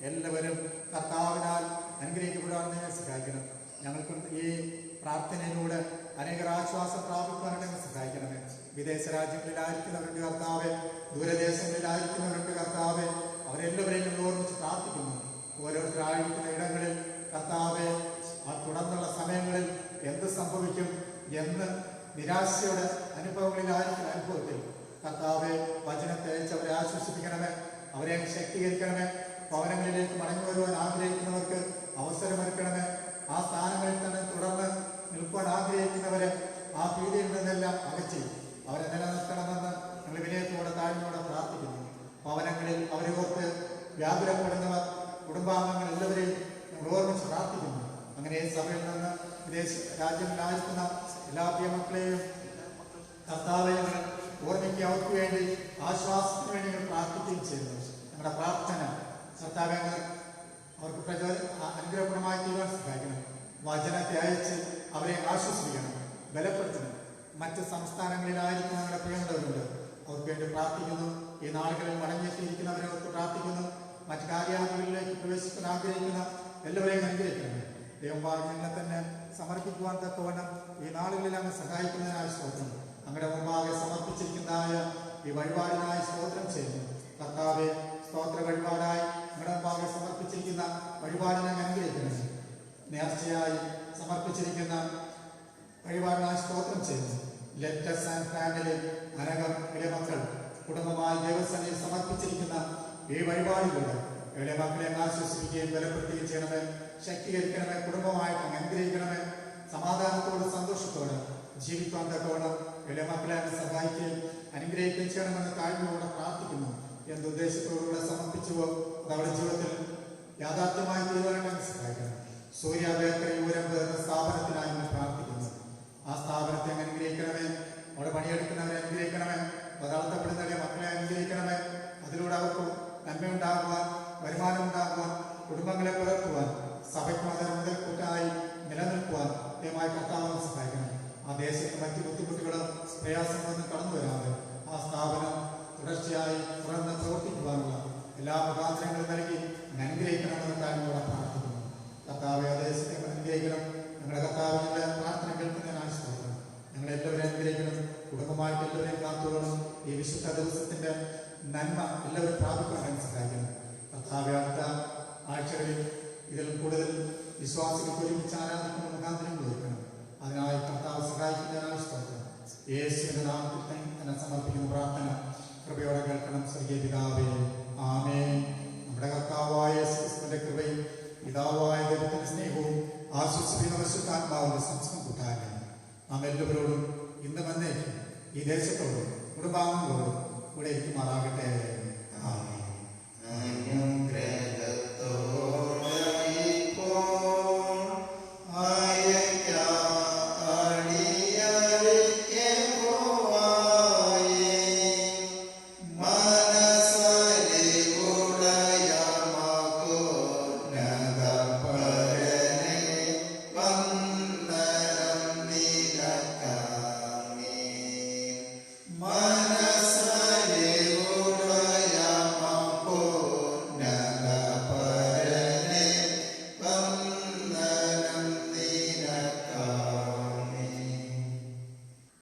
എല്ലാവരും കർത്താവിനാൽ അനുഗ്രഹിക്കപ്പെടാൻ സഹായിക്കണം. ഞങ്ങൾക്കും ഈ പ്രാർത്ഥനയിലൂടെ അനേകർ ആശ്വാസം പ്രാപിക്കാനുണ്ടെങ്കിൽ സഹായിക്കണമേ. വിദേശ രാജ്യങ്ങളിലായിരിക്കുന്നവരുടെ കർത്താവെ, ദൂരദേശങ്ങളിലായിരിക്കുന്നവരുടെ കർത്താവെ, അവരെല്ലാവരെയും ഓർമ്മിച്ച് പ്രാർത്ഥിക്കുന്നു. ഓരോരുത്തരായിരിക്കുന്ന ഇടങ്ങളിൽ കർത്താവെ, ആ തുടർന്നുള്ള സമയങ്ങളിൽ എന്ത് സംഭവിക്കും എന്ന് നിരാശയുടെ അനുഭവങ്ങളിലായിരിക്കുന്ന അനുഭവത്തിൽ കർത്താവെ, വചനത്തെ അയച്ച് അവരെ ആശ്വസിപ്പിക്കണമേ. അവരെ ശക്തീകരിക്കണമേ. ഭവനങ്ങളിലേക്ക് മടങ്ങി വരുവാൻ ആഗ്രഹിക്കുന്നവർക്ക് അവസരമൊരുക്കണമേ. ആ സ്ഥാനങ്ങളിൽ തന്നെ തുടർന്ന് നിൽക്കുവാൻ ആഗ്രഹിക്കുന്നവരെ ആ ഭീതിയിൽ നിന്നെല്ലാം അകറ്റി അവരെ നിലനിർത്തണമെന്ന് ഞങ്ങൾ വിനയത്തോടെ താഴ്മയോടെ പ്രാർത്ഥിക്കുന്നു. ഭവനങ്ങളിൽ അവരെ ഓർത്ത് വ്യാകുലപ്പെടുന്നവർ, കുടുംബാംഗങ്ങൾ എല്ലാവരെയും ഞങ്ങൾ ഓർമ്മിച്ച് പ്രാർത്ഥിക്കുന്നു. അങ്ങനെ സഭയിൽ നിന്ന് വിദേശ രാജ്യങ്ങളിലായിരിക്കുന്ന എല്ലാ പ്രിയ മക്കളെയും കർത്താവെ ഞങ്ങൾ ഓർമ്മിക്കുക. അവർക്ക് വേണ്ടി ആശ്വാസത്തിന് വേണ്ടി ഞങ്ങൾ പ്രാർത്ഥിക്കുകയും ചെയ്യുന്നു. ഞങ്ങളുടെ പ്രാർത്ഥന കർത്താവെ അവർക്ക് അനുഗ്രഹപ്രദമായി തീരുവാൻ സഹായിക്കണം. വചനത്തെ അയച്ച് അവരെ ആശ്വസിപ്പിക്കണം, ബലപ്പെടുത്തണം. മറ്റ് സംസ്ഥാനങ്ങളിലായിരിക്കുന്ന ഞങ്ങളുടെ പ്രിയമുള്ളവരുണ്ട്, അവർക്ക് വേണ്ടി പ്രാർത്ഥിക്കുന്നു. ഈ നാളുകളിൽ മടങ്ങിയെത്തിയിരിക്കുന്നവരെ ഓർത്ത് പ്രാർത്ഥിക്കുന്നു. മറ്റ് കാര്യാദികളിലേക്ക് പ്രവേശിക്കാൻ ആഗ്രഹിക്കുന്ന എല്ലാവരെയും അനുഗ്രഹിക്കണം. ദൈവഭാഗ്യങ്ങളെ തന്നെ സമർപ്പിക്കുവാൻ തക്കവണ്ണം ഈ നാളുകളിൽ അങ്ങ് സഹായിക്കുന്നതിനായി സ്തോത്രം. അങ്ങയുടെ മുമ്പാകെ സമർപ്പിച്ചിരിക്കുന്നതായ ഈ വഴിപാടിനായി സ്തോത്രം ചെയ്യുന്നു. കർത്താവെ, സ്തോത്ര വഴിപാടായി അങ്ങയുടെ മുമ്പാകെ സമർപ്പിച്ചിരിക്കുന്ന വഴിപാടിനെ അനുഗ്രഹിക്കണം. നേർച്ചയായി സമർപ്പിച്ചിരിക്കുന്ന വഴിപാടിനായി സ്തോത്രം ചെയ്യുന്നു. ലെറ്റസ് ആൻഡ് ഫാമിലി അനകം ഇളമക്കൾ കുടുംബമായി ദേവസഭയിൽ സമർപ്പിച്ചിരിക്കുന്ന ഈ വഴിപാടിലൂടെ ഇളമക്കളെ ആശ്വസിപ്പിക്കുകയും ബലപ്പെടുത്തുകയും ചെയ്യണമേ. ശക്തീകരിക്കണമേ. കുടുംബമായിട്ട് അനുഗ്രഹിക്കണമേ. സമാധാനത്തോട് സന്തോഷത്തോടെ ജീവിക്കാൻ തക്കവണ്ണം ഇളമക്കളെ സഹായിക്കുകയും അനുഗ്രഹിക്കുകയും ചെയ്യണമെന്ന് താഴ്മയോടെ പ്രാർത്ഥിക്കുന്നു. എന്തുദ്ദേശത്തോടുകൂടെ സമർപ്പിച്ചുവോ അത് അവരുടെ ജീവിതത്തിൽ യാഥാർത്ഥ്യമായി തീരുവാനാണ് സഹായിക്കണം. സൂര്യ ബേക്കറി ഊരമ്പ് എന്ന സ്ഥാപനത്തിനായി നമ്മൾ പ്രാർത്ഥിക്കുന്നു. ആ സ്ഥാപനത്തെ അനുഗ്രഹിക്കണമേ. അവിടെ പണിയെടുക്കുന്നവരെ അനുഗ്രഹിക്കണമേ. പതാർത്ഥപ്പെടുന്നവരെ മക്കളെ അനുഗ്രഹിക്കണമേ. അതിലൂടെ അവർക്ക് നന്മയുണ്ടാകുവാൻ, വരുമാനം ഉണ്ടാകുവാൻ, കുടുംബങ്ങളെ പുലർത്തുവാൻ, സഭയ്ക്ക് മുതൽ കൂട്ടായി നിലനിൽക്കുവാൻ ദൈവമായ കർത്താവിനെ സഹായിക്കണം. ആ ദേശത്ത് മറ്റ് ബുദ്ധിമുട്ടുകളും പ്രയാസങ്ങളൊന്നും കടന്നു വരാതെ ആ സ്ഥാപനം തുടർച്ചയായി തുറന്ന് പ്രവർത്തിക്കുവാനുള്ള എല്ലാ മുഖാന്തരങ്ങളും നൽകി അനുഗ്രഹിക്കണമെന്ന് താഴ്മയോടെ പ്രാർത്ഥിക്കുന്നു. കർത്താവെ, ആ ദേശത്തെ അനുഗ്രഹിക്കണം. ഞങ്ങളുടെ കർത്താവിന്റെ പ്രാർത്ഥന കേൾക്കുന്നതിനായി സ്തോത്രം. ഞങ്ങളെല്ലാവരും അനുഗ്രഹിക്കണം. കുടുംബമായിട്ട് എല്ലാവരെയും കാത്തുകൊള്ളണം. ഈ വിശുദ്ധ ദിവസത്തിന്റെ നന്മ എല്ലാവരും പ്രാപിക്കാൻ സഹായിക്കണം. കർത്താവെ, അടുത്ത ആഴ്ചകളിൽ ഇതിൽ കൂടുതൽ വിശ്വാസികൾക്ക് ഒരുമിച്ച് ആരാധിക്കുന്ന മുഖാന്തരങ്ങൾ ഒരുക്കണം. അതിനായി കർത്താവ് സഹായിക്കുന്നതിനായി സ്തോത്രം. യേശുവിന്റെ നാമത്തിൽ തന്നെ സമർപ്പിക്കുന്ന പ്രാർത്ഥന കൃപയോടെ കേൾക്കണം. സ്വർഗീയ പിതാവേ, ആമേൻ. നമ്മുടെ കർത്താവായ യേശുക്രിസ്തുവിന്റെ കൃപയും പിതാവായ ദൈവത്തിന്റെ സ്നേഹവും ആശ്വസിപ്പിക്കുന്ന പരിശുദ്ധാത്മാവിന്റെ സംസ്കൃതം കൂട്ടാനും നാം എല്ലാവരോടും ഇന്ന് വന്നേക്കും ഈ ദേശത്തോടും കുടുംബാംഗങ്ങളോടും കൂടെ ഇരിക്കുമാറാകട്ടെ.